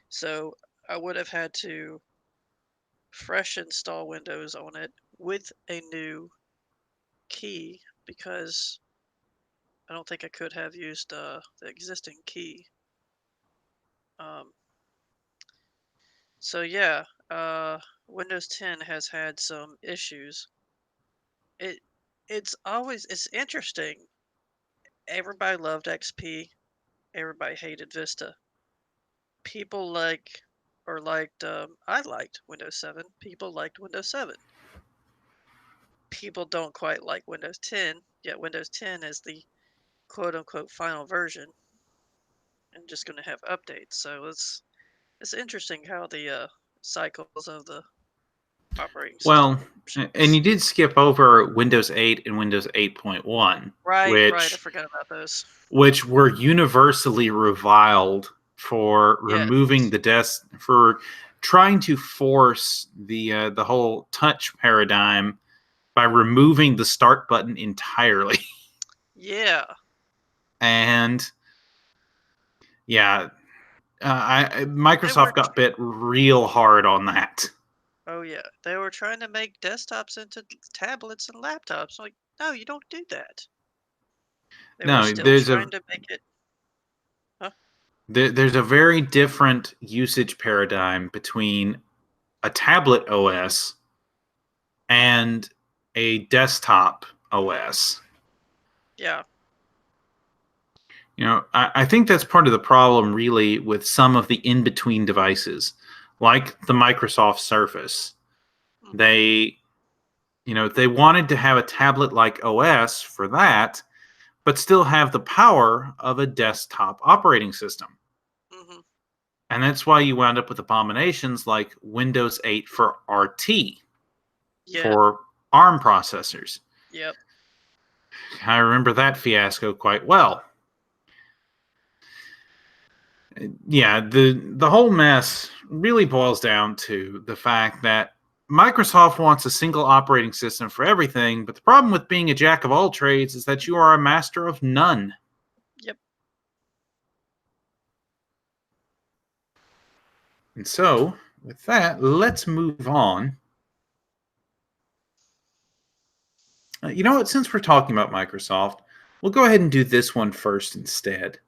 So I would have had to fresh install Windows on it with a new key because I don't think I could have used the existing key. Um, so yeah, Windows 10 has had some issues. It it's interesting. Everybody loved XP. Everybody hated Vista. People I liked Windows 7. People liked Windows 7. People don't quite like Windows 10. Yet Windows 10 is the quote unquote final version and just going to have updates. So it's interesting how the cycles of the operating system Well, and options. you did skip over Windows 8 and Windows 8.1, Right, right. I which forgot about those. which were universally reviled for Yes. removing the desk for trying to force the whole touch paradigm by removing the start button entirely. Yeah. And yeah, They were. Microsoft got bit real hard on that. Oh yeah. They were trying to make desktops into tablets and laptops. Like, no, you don't do that. They were No, still trying to make it. Huh? there's a very different usage paradigm between a tablet OS and a desktop OS. Yeah. I think that's part of the problem, really, with some of the in between devices, like the Microsoft Surface. Hmm. They wanted to have a tablet like OS for that, but still have the power of a desktop operating system. Hmm. And that's why you wound up with abominations like Windows 8 for RT, Yeah. for ARM processors. Yep. I remember that fiasco quite well. Yeah, the whole mess really boils down to the fact that Microsoft wants a single operating system for everything, but the problem with being a jack of all trades is that you are a master of none. Yep. And so, with that, let's move on. You know what? Since we're talking about Microsoft, we'll go ahead and do this one first instead.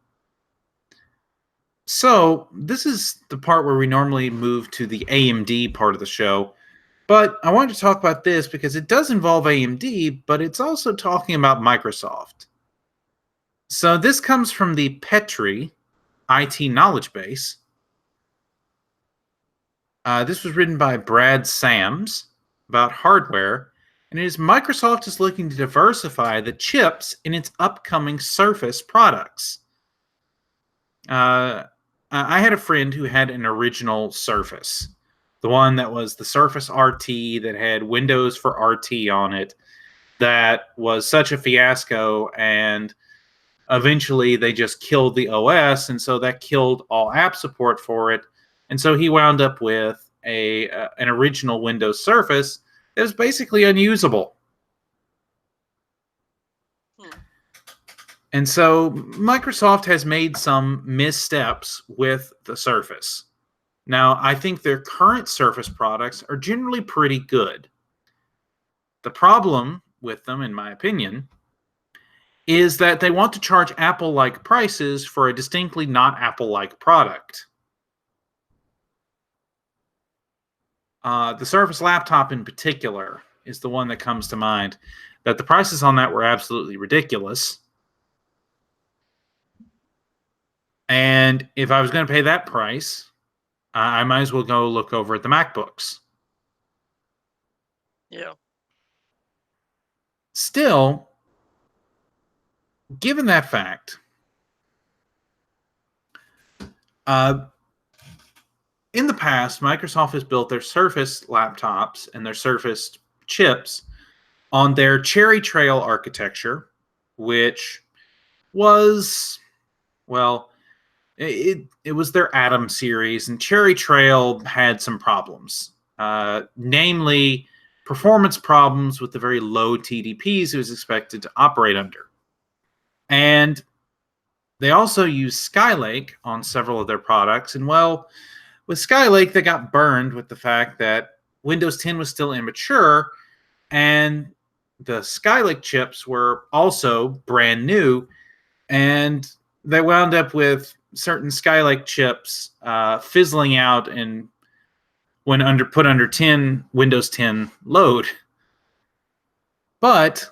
So, this is the part where we normally move to the AMD part of the show. But I wanted to talk about this because it does involve AMD, but it's also talking about Microsoft. So, this comes from the Petri IT knowledge base. This was written by Brad Sams about hardware, and it is Microsoft is looking to diversify the chips in its upcoming Surface products. I had a friend who had an original Surface, the one that was the Surface RT that had Windows for RT on it, that was such a fiasco, and eventually they just killed the OS, and so that killed all app support for it, and so he wound up with an original Windows Surface that was basically unusable. Hmm. And so Microsoft has made some missteps with the Surface. Now, I think their current Surface products are generally pretty good. The problem with them, in my opinion, is that they want to charge Apple-like prices for a distinctly not Apple-like product. The Surface Laptop in particular is the one that comes to mind, that the prices on that were absolutely ridiculous. And if I was going to pay that price, I might as well go look over at the MacBooks. Yeah. Still, given that fact, in the past, Microsoft has built their Surface laptops and their Surface chips on their Cherry Trail architecture, which was, well, it was their Atom series, and Cherry Trail had some problems, namely performance problems with the very low TDPs it was expected to operate under. And they also used Skylake on several of their products, and well, with Skylake, they got burned with the fact that Windows 10 was still immature, and the Skylake chips were also brand new, and they wound up with certain Skylake chips fizzling out and when put under Windows 10 load. But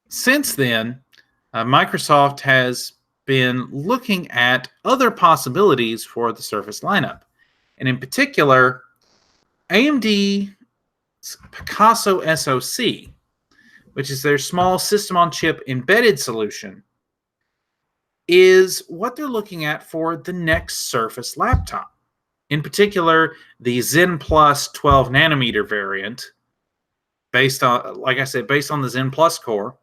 since then, Microsoft has been looking at other possibilities for the Surface lineup. And in particular, AMD's Picasso SoC, which is their small system-on-chip embedded solution, is what they're looking at for the next Surface laptop. In particular, the Zen Plus 12 nanometer variant, based on, like I said, based on the Zen Plus core.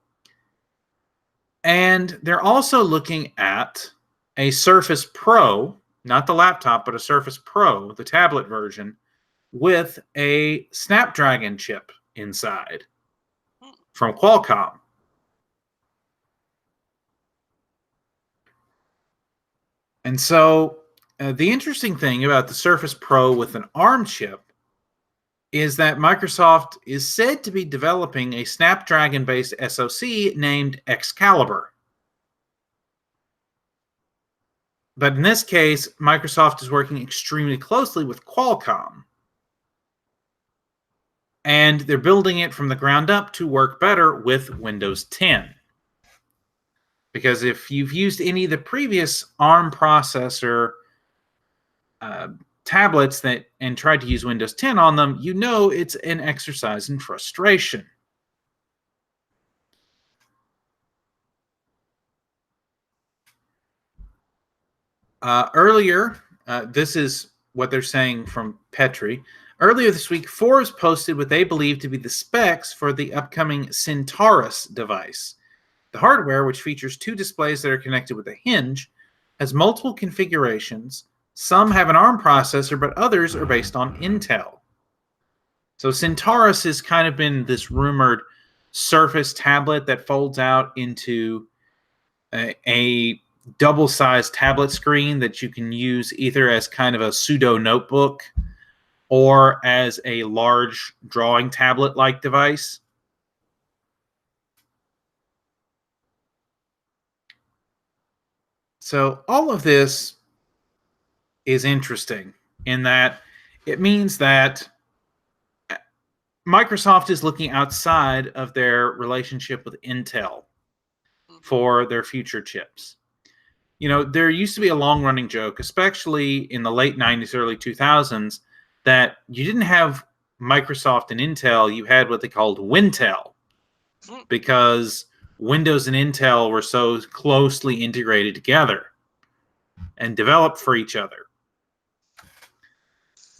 And they're also looking at a Surface Pro, not the laptop, but a Surface Pro, the tablet version, with a Snapdragon chip inside from Qualcomm. And so the interesting thing about the Surface Pro with an ARM chip is that Microsoft is said to be developing a Snapdragon-based SoC named Excalibur. But in this case, Microsoft is working extremely closely with Qualcomm. And they're building it from the ground up to work better with Windows 10. Because if you've used any of the previous ARM processor tablets and tried to use Windows 10 on them, you know it's an exercise in frustration. Earlier, this is what they're saying from Petri. Earlier this week, Forbes posted what they believe to be the specs for the upcoming Centaurus device. The hardware, which features two displays that are connected with a hinge, has multiple configurations. Some have an ARM processor, but others are based on Intel. So Centaurus has kind of been this rumored Surface tablet that folds out into a double-sized tablet screen that you can use either as kind of a pseudo notebook or as a large drawing tablet-like device. So all of this is interesting in that it means that Microsoft is looking outside of their relationship with Intel for their future chips. You know, there used to be a long-running joke, especially in the late 90s, early 2000s, that you didn't have Microsoft and Intel, you had what they called Wintel, because Windows and Intel were so closely integrated together and developed for each other.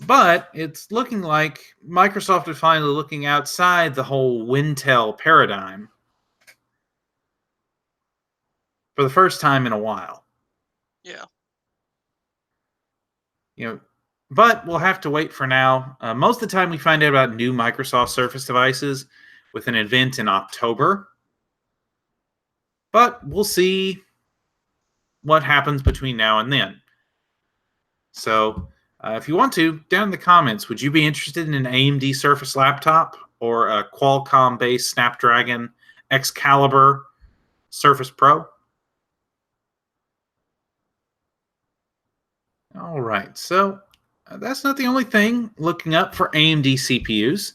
But it's looking like Microsoft is finally looking outside the whole Wintel paradigm for the first time in a while. Yeah. You know, but we'll have to wait for now. Most of the time we find out about new Microsoft Surface devices with an event in October. But we'll see what happens between now and then. So if you want to, down in the comments, would you be interested in an AMD Surface laptop or a Qualcomm-based Snapdragon Excalibur Surface Pro. All right, so that's not the only thing looking up for AMD CPUs.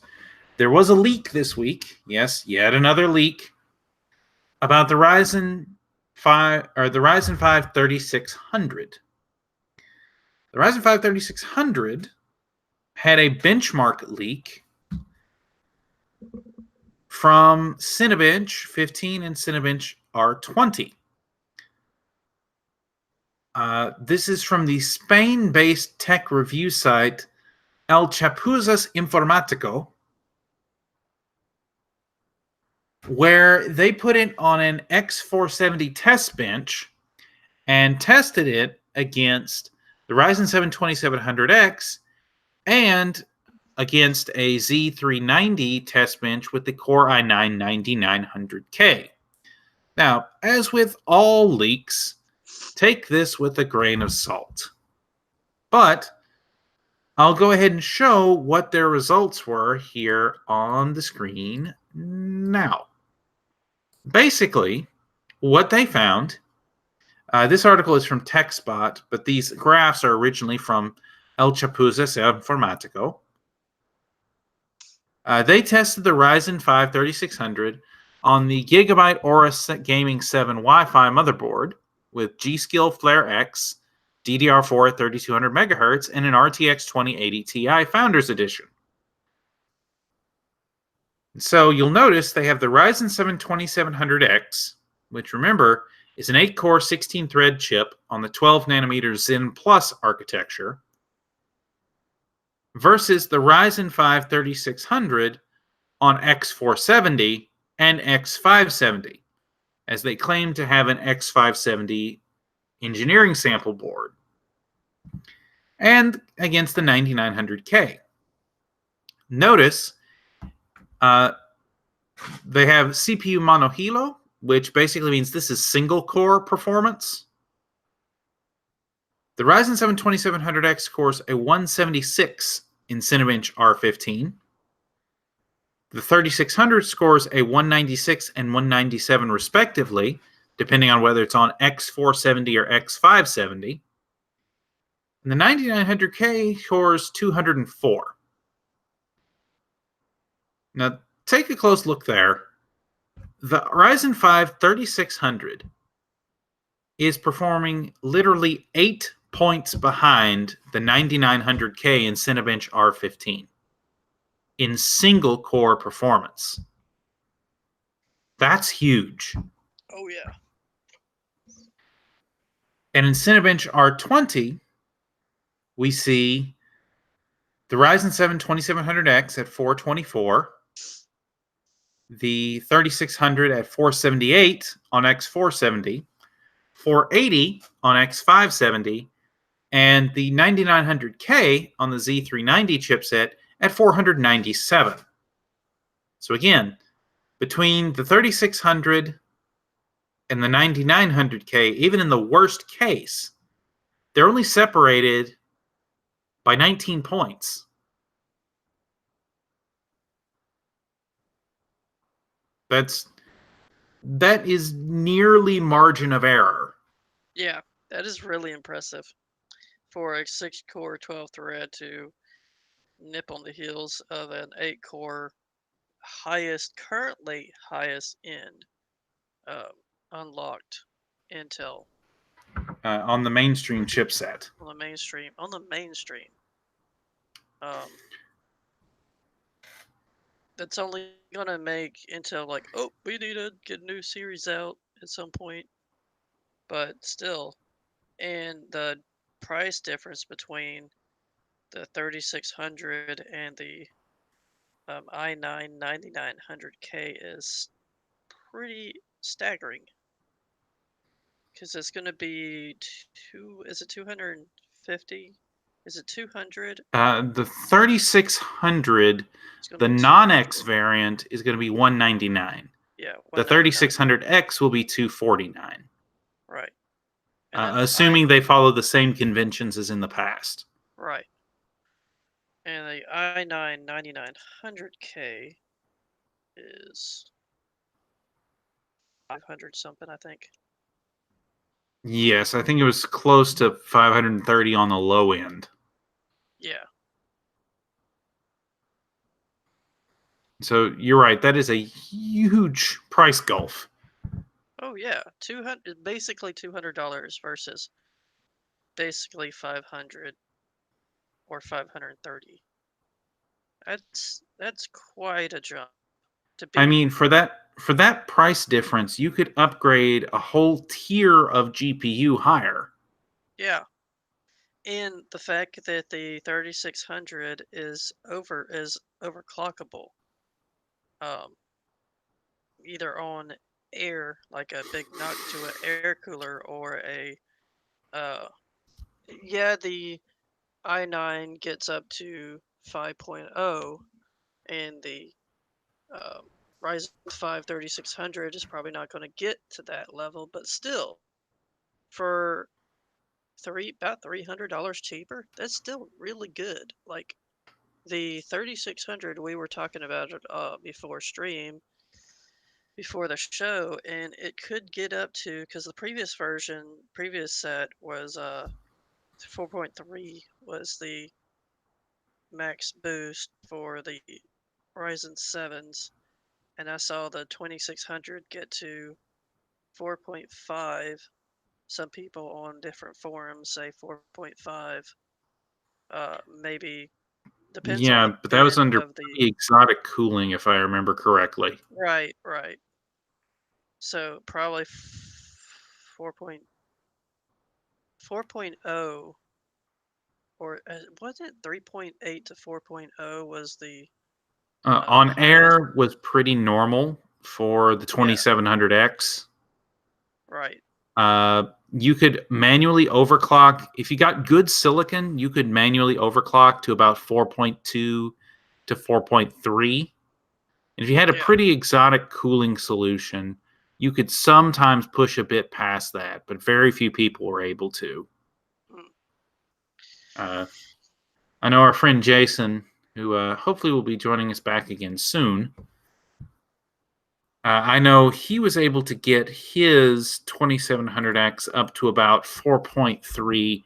There was a leak this week. Yes, yet another leak about the Ryzen 5 or the Ryzen 5 3600. The Ryzen 5 3600 had a benchmark leak from Cinebench 15 and Cinebench R20. This is from the Spain-based tech review site El Chapuzas Informático, where they put it on an X470 test bench and tested it against the Ryzen 7 2700X and against a Z390 test bench with the Core i9 9900K. Now, as with all leaks, take this with a grain of salt. But I'll go ahead and show what their results were here on the screen now. Basically, what they found, this article is from TechSpot, but these graphs are originally from El Chapuzas Informático. They tested the Ryzen 5 3600 on the Gigabyte Aura Gaming 7 Wi-Fi motherboard with G-Skill Flare X, DDR4 at 3200 MHz, and an RTX 2080 Ti Founders Edition. So you'll notice they have the Ryzen 7 2700X, which remember is an 8-core 16-thread chip on the 12-nanometer Zen Plus architecture, versus the Ryzen 5 3600 on X470 and X570, as they claim to have an X570 engineering sample board, and against the 9900K. Notice they have CPU monohilo, which basically means this is single-core performance. The Ryzen 7 2700X scores a 176 in Cinebench R15. The 3600 scores a 196 and 197 respectively, depending on whether it's on X470 or X570. And the 9900K scores 204. Now, take a close look there. The Ryzen 5 3600 is performing literally 8 points behind the 9900K in Cinebench R15 in single core performance. That's huge. Oh, yeah. And in Cinebench R20, we see the Ryzen 7 2700X at 424, the 3600 at 478 on X470, 480 on X570, and the 9900K on the Z390 chipset at 497. So again, between the 3600 and the 9900K, even in the worst case, they're only separated by 19 points. That is nearly margin of error. Yeah, that is really impressive for a 6-core 12-thread to nip on the heels of an 8-core currently highest end unlocked Intel On the mainstream chipset. on the mainstream. That's only gonna make Intel like, oh, we need to get a new series out at some point. But still, and the price difference between the 3600 and the i9 9900K is pretty staggering. Because it's going to be is it 250? Is it 200? The 3600, the non-X variant, is going to be 199. Yeah. The 3600X will be 249. Right. Assuming they follow the same conventions as in the past. Right. And the i9 9900K is 500 something, I think. Yes, I think it was close to 530 on the low end. Yeah. So you're right. That is a huge price gulf. Oh yeah, basically $200 versus basically 500 or 530. That's quite a jump to I be. mean, for that price difference, you could upgrade a whole tier of GPU higher. Yeah. And the fact that the 3600 is overclockable. Um, either on air, like a big knock to an air cooler, or uh yeah, the i9 gets up to 5.0, and the um, Ryzen 5 3600 is probably not going to get to that level, but still, for about $300 cheaper, that's still really good. Like the 3600 we were talking about it before stream, before the show, and it could get up to, because the previous set was 4.3 was the max boost for the Ryzen 7s, and I saw the 2600 get to 4.5. Some people on different forums say 4.5. Maybe depends on the Yeah, but that was end under of the. pretty exotic cooling, if I remember correctly. Right, right. So probably 4.0, or was it 3.8 to 4.0 was the On highest? air was pretty normal for the Yeah, 2700X. right. You could manually overclock. If you got good silicon, you could manually overclock to about 4.2 to 4.3. And if you had a Yeah. pretty exotic cooling solution, you could sometimes push a bit past that, but very few people were able to. Mm. Uh, I know our friend Jason, who hopefully will be joining us back again soon. I know he was able to get his 2700X up to about 4.3,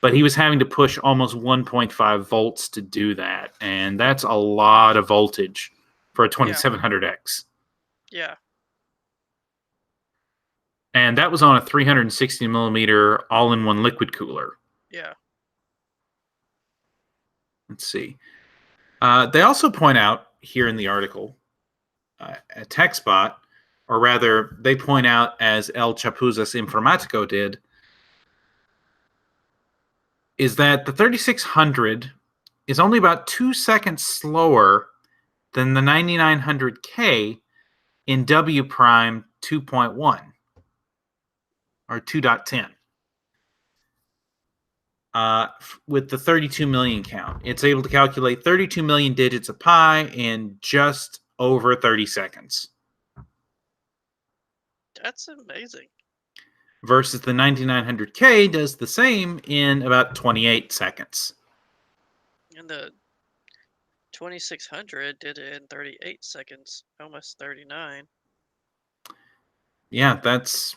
but he was having to push almost 1.5 volts to do that. And that's a lot of voltage for a Yeah, 2700X. yeah, And that was on a 360 millimeter all in one liquid cooler. yeah, Let's see. They also point out here in the article, a TechSpot, or rather, they point out, as El Chapuzas Informatico did, is that the 3600 is only about 2 seconds slower than the 9900K in W prime 2.1 or 2.10. With the 32 million count, it's able to calculate 32 million digits of pi in just over 30 seconds that's amazing. versus the 9900K does the same in about 28 seconds. And the 2600 did it in 38 seconds, almost 39. Yeah, that's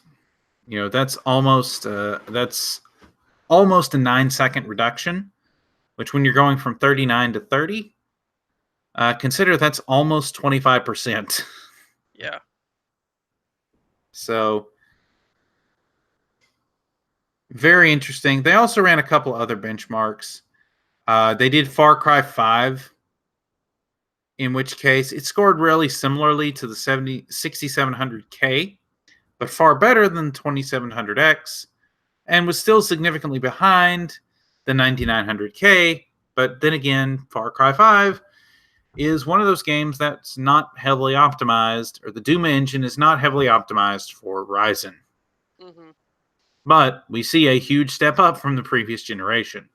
almost a 9 second reduction, which when you're going from 39 to 30, consider that's almost 25%. Yeah, So very interesting. They also ran a couple other benchmarks. They did Far Cry 5, in which case it scored really similarly to the 6700K, but far better than 2700X, and was still significantly behind the 9900K. But then again, Far Cry 5 is one of those games that's not heavily optimized, or the Duma engine is not heavily optimized for Ryzen. hmm, But we see a huge step up from the previous generation.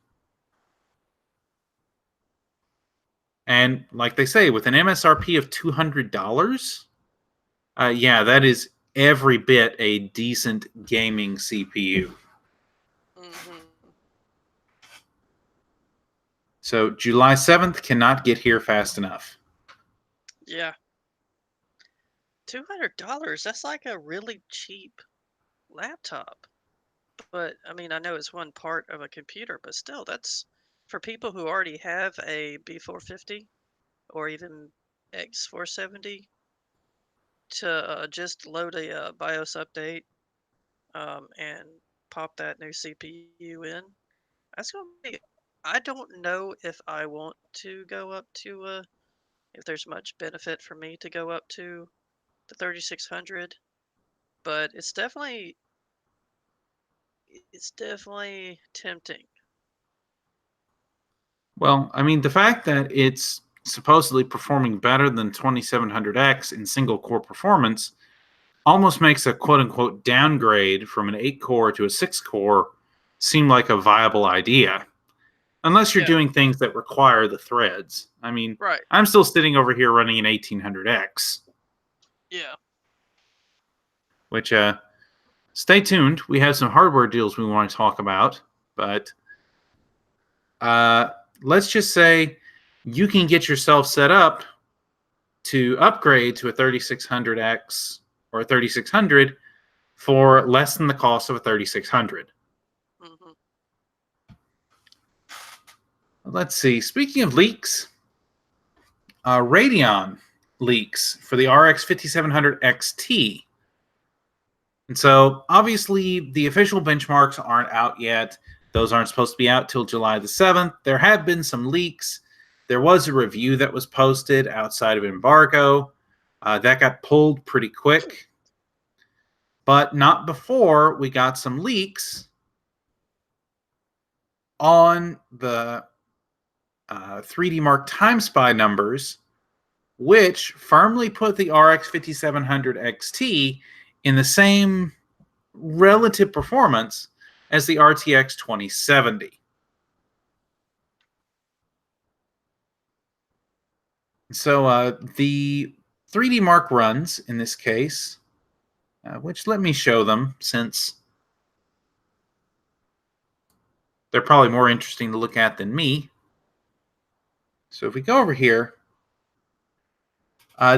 And like they say, with an MSRP of $200, yeah, that is every bit a decent gaming CPU. hmm. So July 7th cannot get here fast enough. Yeah. $200. That's like a really cheap laptop. But I mean, I know it's one part of a computer, but still, that's for people who already have a B450 or even X470 to just load a BIOS update and pop that new CPU in. That's gonna be. I don't know if I want to go up to if there's much benefit for me to go up to the 3600, but it's definitely tempting. Well, I mean, the fact that it's supposedly performing better than 2700X in single core performance almost makes a quote unquote downgrade from an 8 core to a 6 core seem like a viable idea. Unless you're Yeah, doing things that require the threads. I mean, right. I'm still sitting over here running an 1800X, Yeah. which, stay tuned. We have some hardware deals we want to talk about, but let's just say you can get yourself set up to upgrade to a 3600X or a 3600 for less than the cost of a 3600. Hmm. Let's see. Speaking of leaks, Radeon leaks for the RX 5700 XT. And so, obviously, the official benchmarks aren't out yet. Those aren't supposed to be out till July the 7th. There have been some leaks. There was a review that was posted outside of embargo. That got pulled pretty quick, but not before we got some leaks on the 3D Mark Time Spy numbers, which firmly put the RX 5700 XT in the same relative performance as the RTX 2070. So the 3D Mark runs in this case, which let me show them since they're probably more interesting to look at than me. So if we go over here,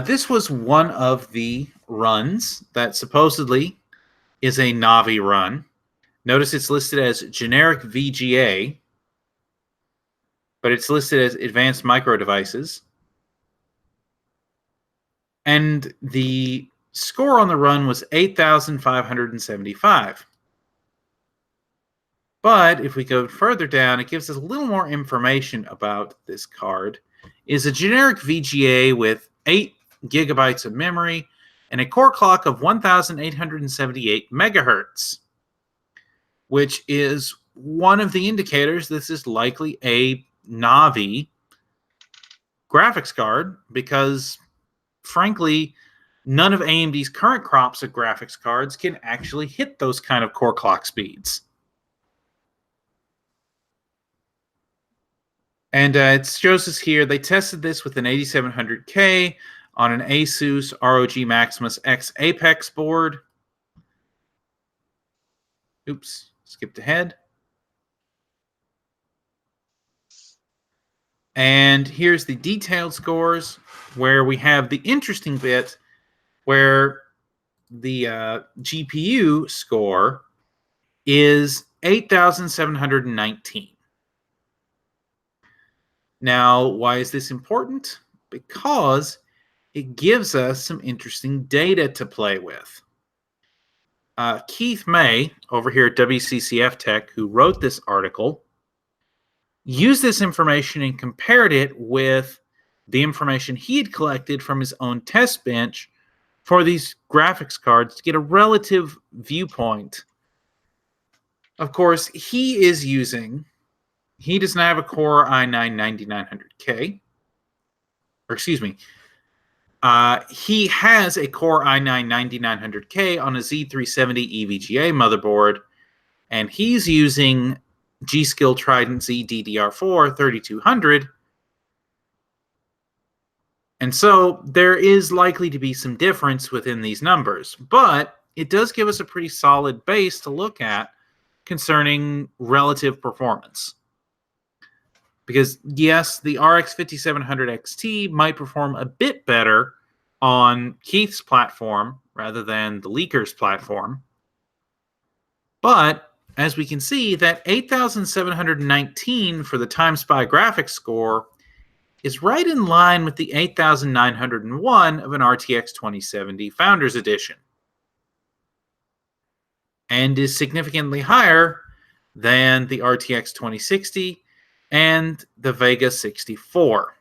this was one of the runs that supposedly is a Navi run. Notice it's listed as generic VGA, but it's listed as advanced micro devices. And the score on the run was 8,575. But if we go further down, it gives us a little more information about this card. It's a generic VGA with 8 gigabytes of memory and a core clock of 1,878 megahertz, which is one of the indicators this is likely a Navi graphics card because, frankly, none of AMD's current crops of graphics cards can actually hit those kind of core clock speeds. And it shows us here, they tested this with an 8700K on an Asus ROG Maximus X Apex board. Oops, skipped ahead. And here's the detailed scores where we have the interesting bit where the GPU score is 8,719. Now, why is this important? Because it gives us some interesting data to play with. Keith May, over here at WCCF Tech, who wrote this article, used this information and compared it with the information he had collected from his own test bench for these graphics cards to get a relative viewpoint. Of course, he does not have a Core i9-9900K. Or excuse me, he has a Core i9-9900K on a Z370 EVGA motherboard, and he's using G-Skill Trident Z DDR4 3200. And so there is likely to be some difference within these numbers, but it does give us a pretty solid base to look at concerning relative performance. Because yes, the RX 5700 XT might perform a bit better on Keith's platform rather than the leaker's platform. But as we can see, that 8,719 for the Time Spy graphics score is right in line with the 8,901 of an RTX 2070 Founders Edition, and is significantly higher than the RTX 2060 and the Vega 64.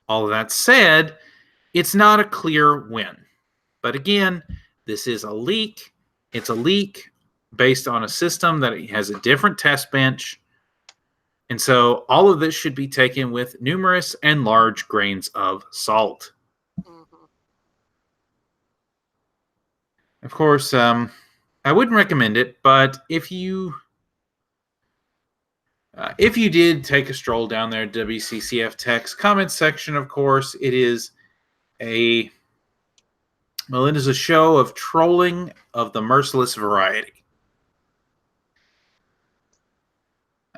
All of that said, it's not a clear win. But again, this is a leak. It's a leak based on a system that has a different test bench. And so all of this should be taken with numerous and large grains of salt. Mm-hmm. Of course, I wouldn't recommend it, but if you did take a stroll down there, WCCF Tech's comments section, of course, it is a show of trolling of the merciless variety.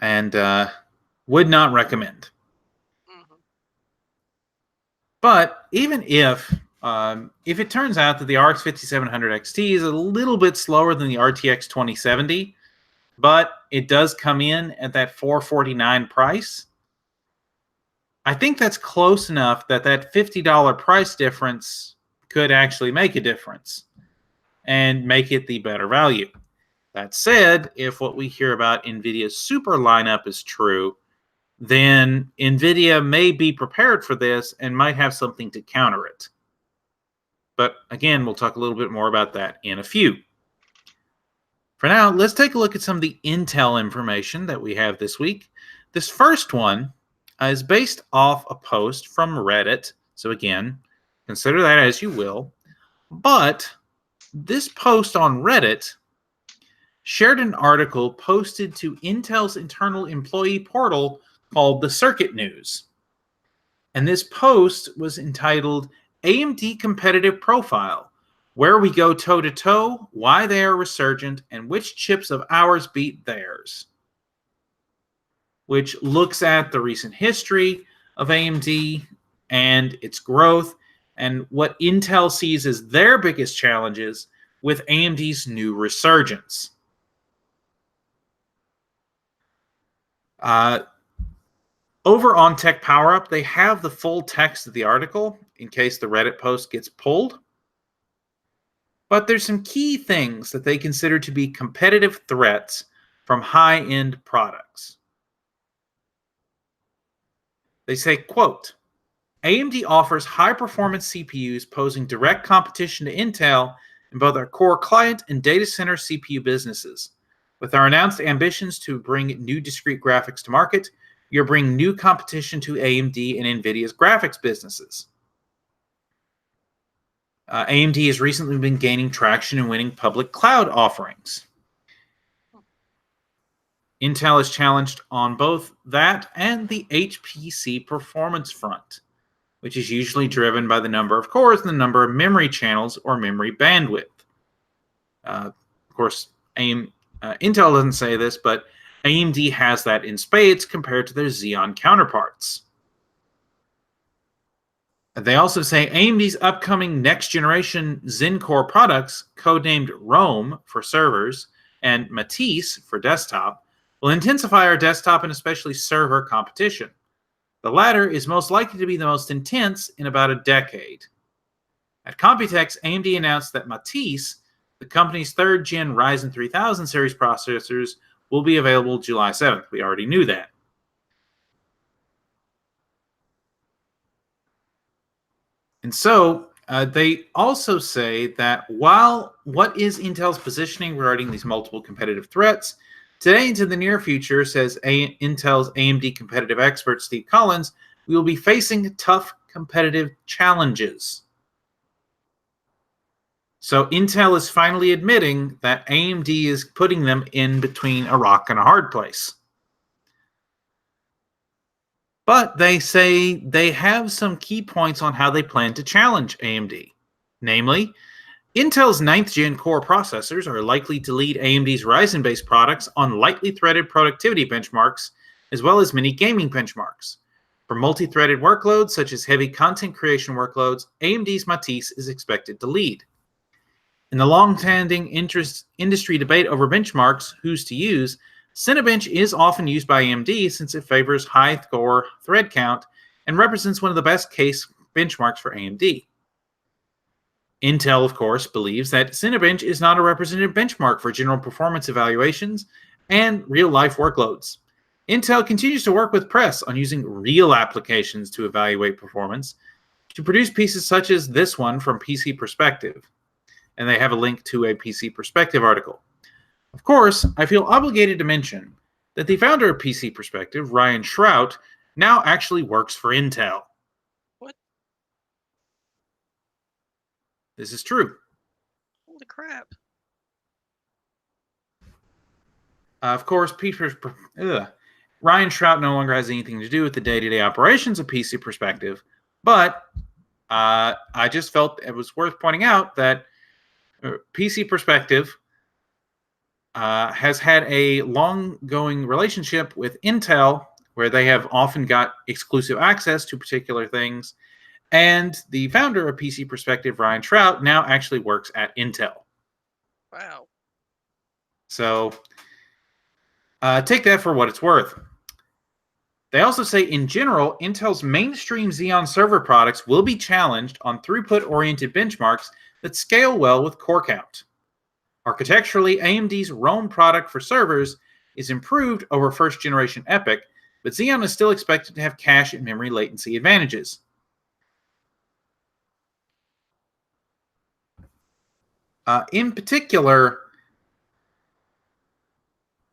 And would not recommend. Mm-hmm. But even if it turns out that the RX 5700 XT is a little bit slower than the RTX 2070, but it does come in at that $449 price, I think that's close enough that $50 price difference could actually make a difference and make it the better value. That said, if what we hear about NVIDIA's super lineup is true, then NVIDIA may be prepared for this and might have something to counter it. But again, we'll talk a little bit more about that in a few. For now, let's take a look at some of the Intel information that we have this week. This first one is based off a post from Reddit. So again, consider that as you will. But this post on Reddit shared an article posted to Intel's internal employee portal called the Circuit News. And this post was entitled AMD Competitive Profile, where we go toe-to-toe, why they are resurgent, and which chips of ours beat theirs. Which looks at the recent history of AMD and its growth, and what Intel sees as their biggest challenges with AMD's new resurgence. Over on Tech Power Up, they have the full text of the article in case the Reddit post gets pulled. But there's some key things that they consider to be competitive threats from high-end products. They say, quote, AMD offers high-performance CPUs posing direct competition to Intel in both our core client and data center CPU businesses. With our announced ambitions to bring new discrete graphics to market, you're bringing new competition to AMD and NVIDIA's graphics businesses. AMD has recently been gaining traction and winning public cloud offerings. Intel is challenged on both that and the HPC performance front, which is usually driven by the number of cores and the number of memory channels or memory bandwidth. Of course, Intel doesn't say this, but AMD has that in spades compared to their Xeon counterparts. They also say AMD's upcoming next-generation Zen Core products, codenamed Rome for servers and Matisse for desktop, will intensify our desktop and especially server competition. The latter is most likely to be the most intense in about a decade. At Computex, AMD announced that Matisse, the company's third-gen Ryzen 3000 series processors, will be available July 7th. We already knew that. And so they also say that while what is Intel's positioning regarding these multiple competitive threats, today into the near future, says Intel's AMD competitive expert Steve Collins, we will be facing tough competitive challenges. So Intel is finally admitting that AMD is putting them in between a rock and a hard place. But they say they have some key points on how they plan to challenge AMD. Namely, Intel's 9th gen core processors are likely to lead AMD's Ryzen-based products on lightly threaded productivity benchmarks, as well as many gaming benchmarks. For multi-threaded workloads, such as heavy content creation workloads, AMD's Matisse is expected to lead. In the long-standing industry debate over benchmarks, whose to use, Cinebench is often used by AMD since it favors high-core thread count and represents one of the best case benchmarks for AMD. Intel, of course, believes that Cinebench is not a representative benchmark for general performance evaluations and real-life workloads. Intel continues to work with press on using real applications to evaluate performance to produce pieces such as this one from PC Perspective. And they have a link to a PC Perspective article. Of course, I feel obligated to mention that the founder of PC Perspective, Ryan Shrout, now actually works for Intel. What? This is true. Holy crap. Of course, Ryan Shrout no longer has anything to do with the day-to-day operations of PC Perspective, but I just felt it was worth pointing out that PC Perspective has had a long-going relationship with Intel, where they have often got exclusive access to particular things, and the founder of PC Perspective, Ryan Shrout, now actually works at Intel. Wow. So take that for what it's worth. They also say, in general, Intel's mainstream Xeon server products will be challenged on throughput-oriented benchmarks that scale well with core count. Architecturally, AMD's Rome product for servers is improved over first-generation EPYC, but Xeon is still expected to have cache and memory latency advantages. In particular,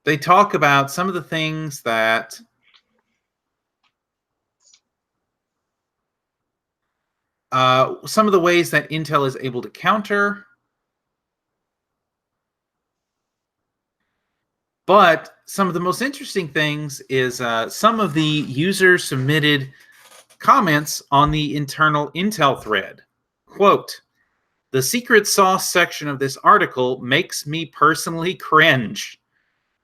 they talk about some of the things that some of the ways that Intel is able to counter. But some of the most interesting things is some of the user-submitted comments on the internal Intel thread. Quote, "The secret sauce section of this article makes me personally cringe.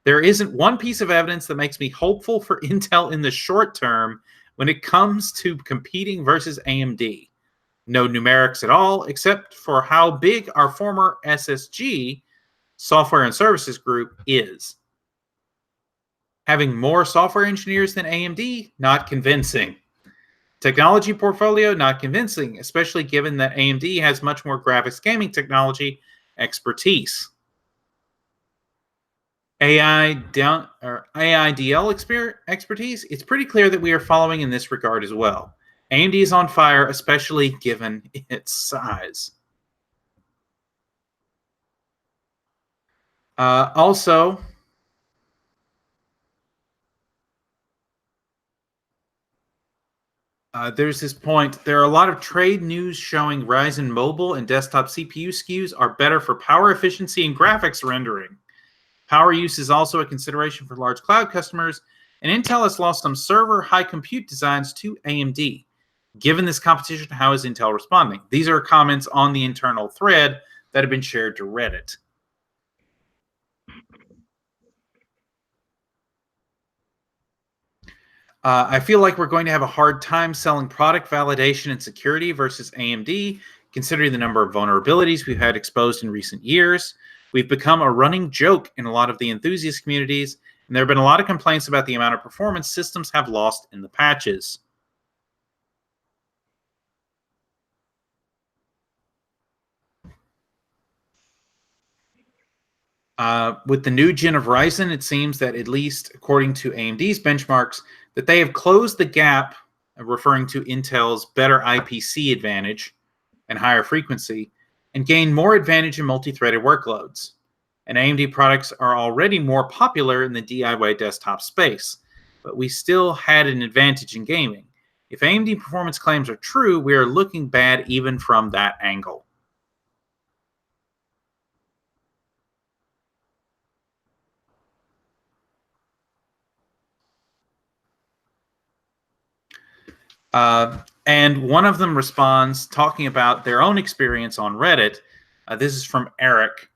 There isn't one piece of evidence that makes me hopeful for Intel in the short term when it comes to competing versus AMD. No numerics at all, except for how big our former SSG, Software and Services Group, is. Having more software engineers than AMD, not convincing. Technology portfolio, not convincing, especially given that AMD has much more graphics gaming technology expertise. AIDL expertise, it's pretty clear that we are following in this regard as well. AMD is on fire, especially given its size." Also, there's this point. There are a lot of trade news showing Ryzen mobile and desktop CPU SKUs are better for power efficiency and graphics rendering. Power use is also a consideration for large cloud customers, and Intel has lost some server high compute designs to AMD. Given this competition, how is Intel responding? These are comments on the internal thread that have been shared to Reddit. I feel like we're going to have a hard time selling product validation and security versus AMD, considering the number of vulnerabilities we've had exposed in recent years. We've become a running joke in a lot of the enthusiast communities, and there have been a lot of complaints about the amount of performance systems have lost in the patches. With the new gen of Ryzen, it seems that, at least according to AMD's benchmarks, that they have closed the gap, referring to Intel's better IPC advantage and higher frequency, and gained more advantage in multi-threaded workloads. And AMD products are already more popular in the DIY desktop space, but we still had an advantage in gaming. If AMD performance claims are true, we are looking bad even from that angle. And one of them responds talking about their own experience on Reddit. This is from Eric,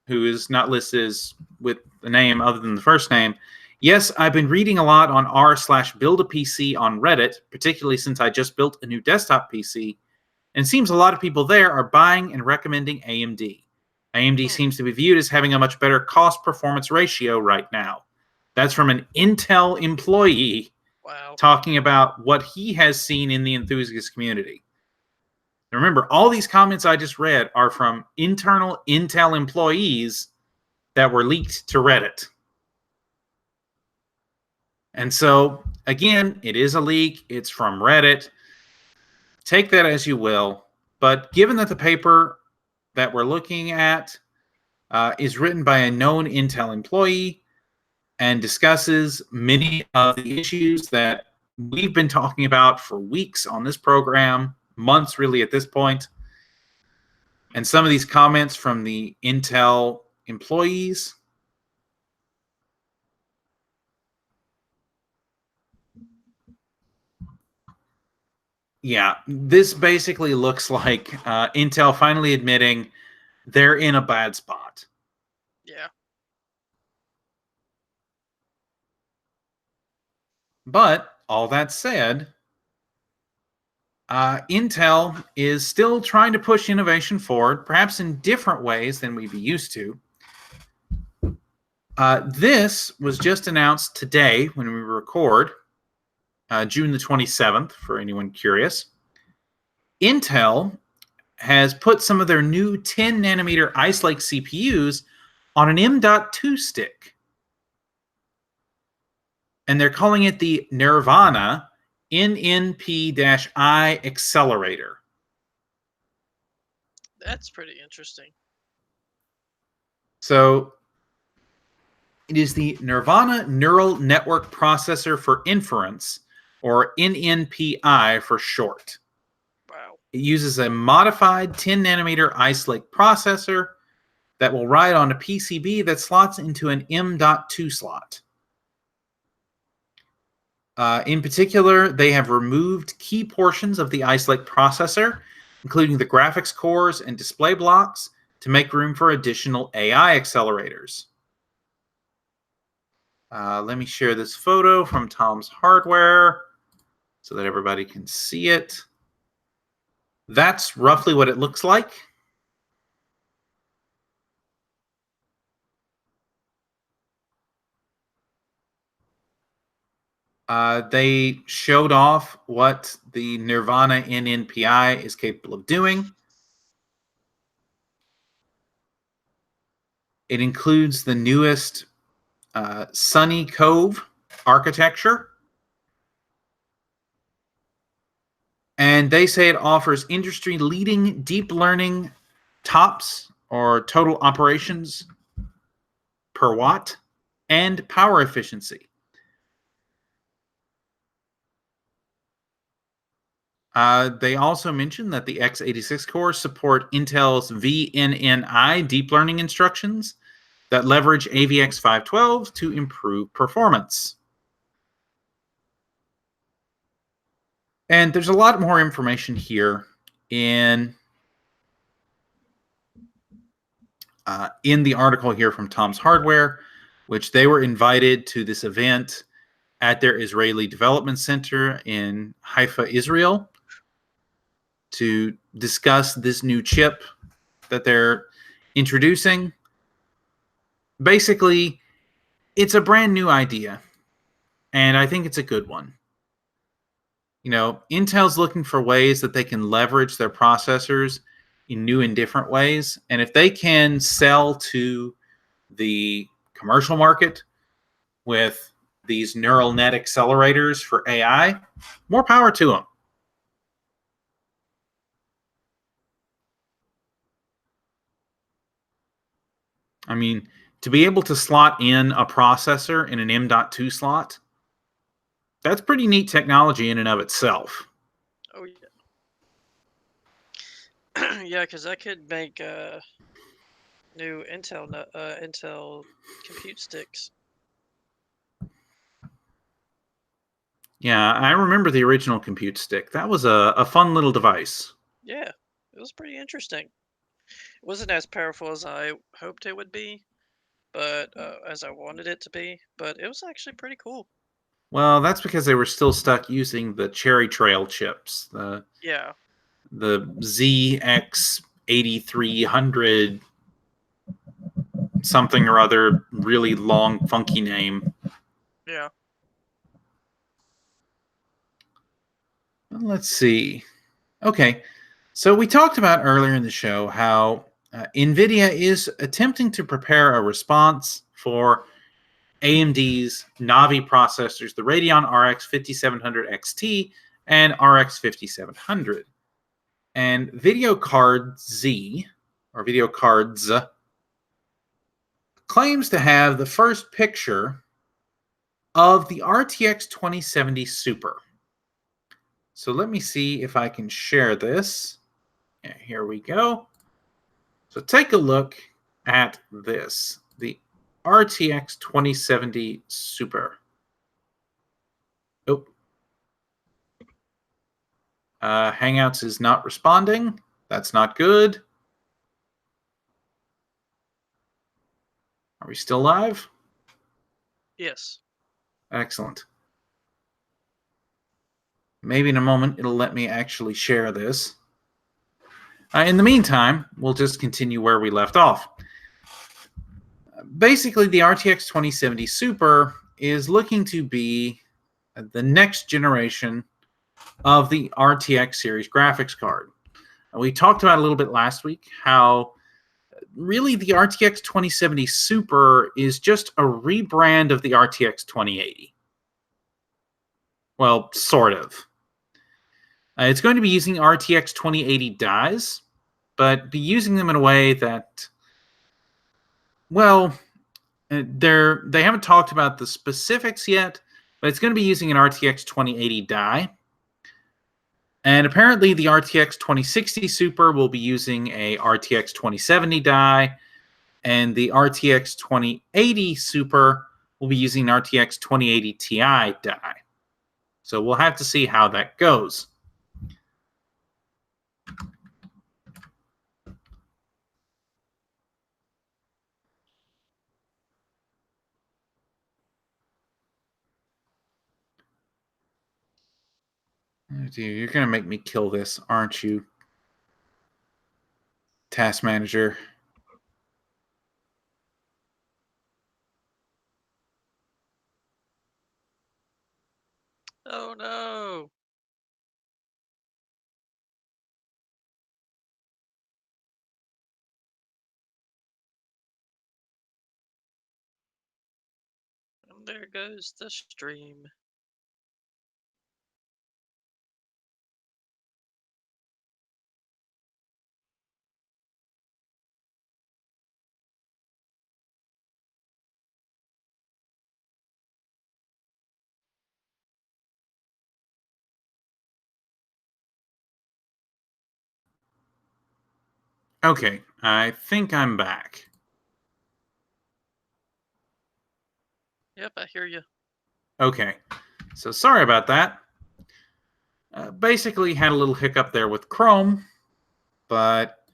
who is not listed as with the name other than the first name. Yes, I've been reading a lot on r/build a PC on Reddit, particularly since I just built a new desktop PC, and it seems a lot of people there are buying and recommending AMD. AMD Hmm. seems to be viewed as having a much better cost-performance ratio right now. That's from an Intel employee Wow. talking about what he has seen in the enthusiast community. Remember, all these comments I just read are from internal Intel employees that were leaked to Reddit. And so, again, it is a leak. It's from Reddit. Take that as you will. But given that the paper that we're looking at is written by a known Intel employee and discusses many of the issues that we've been talking about for weeks on this program, months really at this point, and some of these comments from the Intel employees. Yeah, this basically looks like Intel finally admitting they're in a bad spot. Yeah. But all that said, Intel is still trying to push innovation forward, perhaps in different ways than we'd be used to. This was just announced today when we record, June the 27th, for anyone curious. Intel has put some of their new 10 nanometer Ice Lake CPUs on an M.2 stick. And they're calling it the Nirvana NNP-I accelerator. That's pretty interesting. So it is the Nirvana Neural Network Processor for Inference, or NNPI for short. Wow. It uses a modified 10 nanometer Ice Lake processor that will ride on a PCB that slots into an M.2 slot. In particular, they have removed key portions of the Ice Lake processor, including the graphics cores and display blocks, to make room for additional AI accelerators. Let me share this photo from Tom's Hardware so that everybody can see it. That's roughly what it looks like. They showed off what the Nirvana NNPI is capable of doing. It includes the newest Sunny Cove architecture. And they say it offers industry-leading deep learning TOPS, or total operations per watt, and power efficiency. They also mentioned that the x86 cores support Intel's VNNI deep learning instructions that leverage AVX 512 to improve performance. And there's a lot more information here in the article here from Tom's Hardware, which they were invited to this event at their Israeli Development Center in Haifa, Israel, to discuss this new chip that they're introducing. Basically, it's a brand new idea, and I think it's a good one. You know, Intel's looking for ways that they can leverage their processors in new and different ways. And if they can sell to the commercial market with these neural net accelerators for AI, more power to them. I mean, to be able to slot in a processor in an M.2 slot, that's pretty neat technology in and of itself. Oh yeah. Yeah, because I could make new Intel compute sticks. Yeah, I remember the original compute stick. That was a fun little device. Yeah, it was pretty interesting. It wasn't as powerful as I hoped it would be, but as I wanted it to be. But it was actually pretty cool. Well, that's because they were still stuck using the Cherry Trail chips, Yeah, the ZX 8300 something or other, really long, funky name. yeah. Let's see. Okay, so we talked about earlier in the show how Nvidia is attempting to prepare a response for AMD's Navi processors, the Radeon RX 5700 XT and RX 5700. And Video Card Z, or Video Cards, claims to have the first picture of the RTX 2070 Super. So let me see if I can share this. Yeah, here we go. So take a look at this, the RTX 2070 Super. Oh, Hangouts is not responding. That's not good. Are we still live? Yes. Excellent. Maybe in a moment it'll let me actually share this. In the meantime, we'll just continue where we left off. Basically, the RTX 2070 Super is looking to be the next generation of the RTX series graphics card. We talked about a little bit last week how really the RTX 2070 Super is just a rebrand of the RTX 2080. Well, sort of. It's going to be using RTX 2080 dies, but be using them in a way that, well, they haven't talked about the specifics yet, but it's going to be using an RTX 2080 die. And apparently the RTX 2060 Super will be using a RTX 2070 die, and the RTX 2080 Super will be using an RTX 2080 Ti die. So we'll have to see how that goes. Oh dear, you're going to make me kill this, aren't you, Task Manager? Oh no. And there goes the stream. Okay, I think I'm back. Yep, I hear you. Okay, so sorry about that. Basically, had a little hiccup there with Chrome, but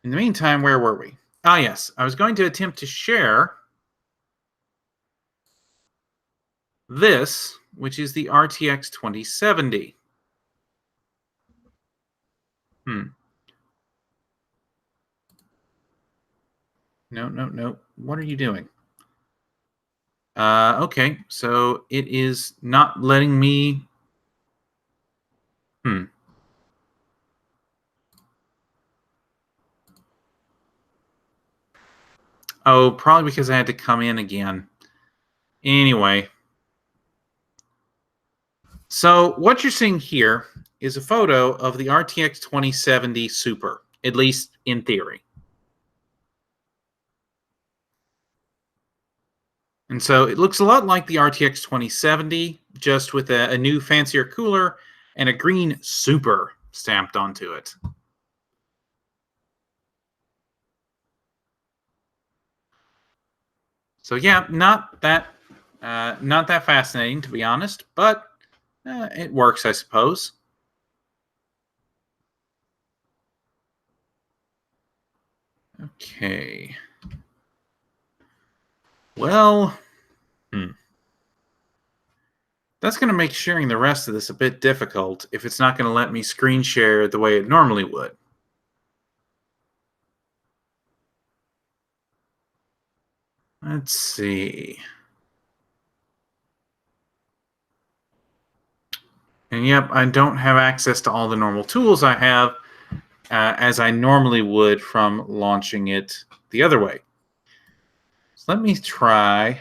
in the meantime, where were we? Ah, yes, I was going to attempt to share this, which is the RTX 2070. No, no, no. What are you doing? Okay, so it is not letting me. Hmm. Oh, probably because I had to come in again. Anyway. So what you're seeing here is a photo of the RTX 2070 Super, at least in theory. And so it looks a lot like the RTX 2070, just with a new fancier cooler and a green Super stamped onto it. So yeah, not that fascinating to be honest, but it works, I suppose. Okay. Well, that's going to make sharing the rest of this a bit difficult if it's not going to let me screen share the way it normally would. Let's see. And yep, I don't have access to all the normal tools I have as I normally would from launching it the other way. So let me try.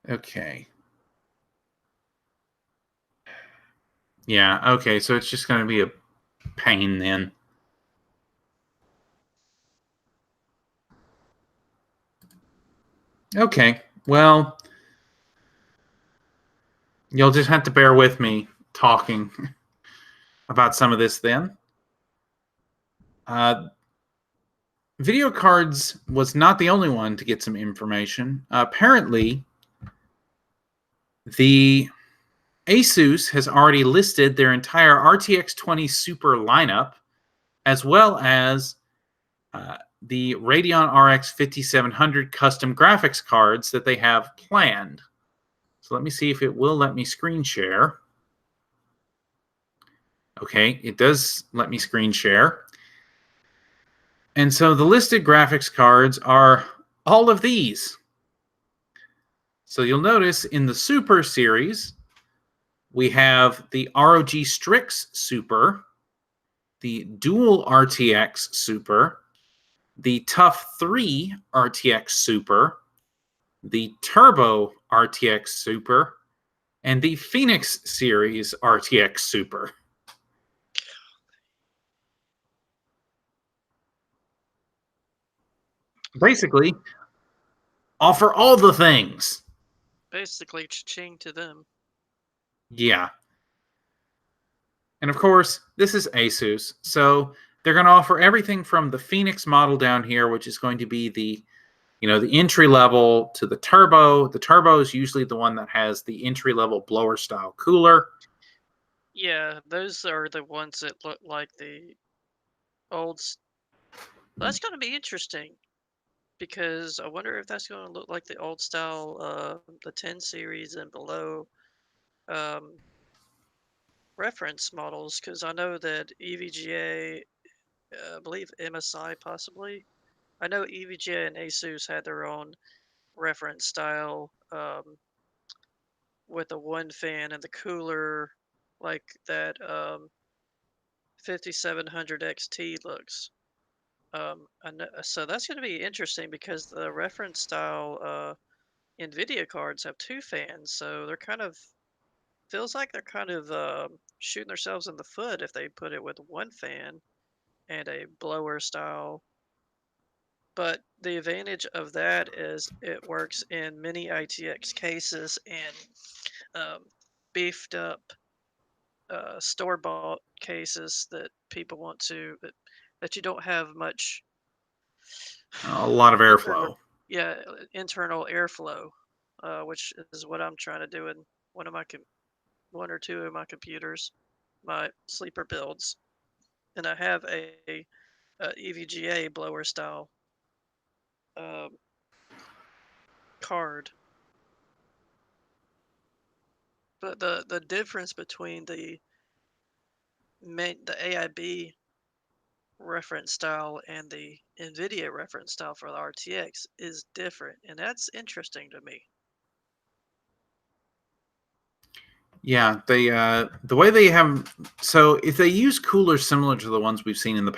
Okay. Yeah, okay, so it's just going to be a pain then. Okay, well, you'll just have to bear with me talking about some of this then. Video cards was not the only one to get some information. Apparently, the Asus has already listed their entire RTX 20 Super lineup, as well as the Radeon RX 5700 custom graphics cards that they have planned. So let me see if it will let me screen share. Okay, it does let me screen share. And so the listed graphics cards are all of these. So you'll notice in the Super series, we have the ROG Strix Super, the Dual RTX Super, the TUF 3 RTX Super, the Turbo RTX Super, and the Phoenix Series RTX Super. Basically, offer all the things. Basically, cha-ching to them. Yeah. And of course, this is Asus, so they're going to offer everything from the Phoenix model down here, which is going to be the the entry level, to the turbo. The turbo is usually the one that has the entry level blower style cooler. Yeah, those are the ones that look like the old. That's going to be interesting because I wonder if that's going to look like the old style, the 10 series and below um, reference models. Because I know that EVGA, I believe MSI possibly. I know EVGA and Asus had their own reference style with the one fan and the cooler, like that 5700 XT looks. So that's going to be interesting because the reference style Nvidia cards have two fans, so they're kind of feels like they're kind of shooting themselves in the foot if they put it with one fan and a blower style. But the advantage of that is it works in many ITX cases and beefed up store bought cases that people want to that you don't have much A lot of internal, airflow. yeah, internal airflow, which is what I'm trying to do in one of my one or two of my computers, my sleeper builds, and I have a EVGA blower style um, card. But the difference between the AIB reference style and the NVIDIA reference style for the RTX is different, and that's interesting to me. Yeah, they the way they have, so if they use coolers similar to the ones we've seen in the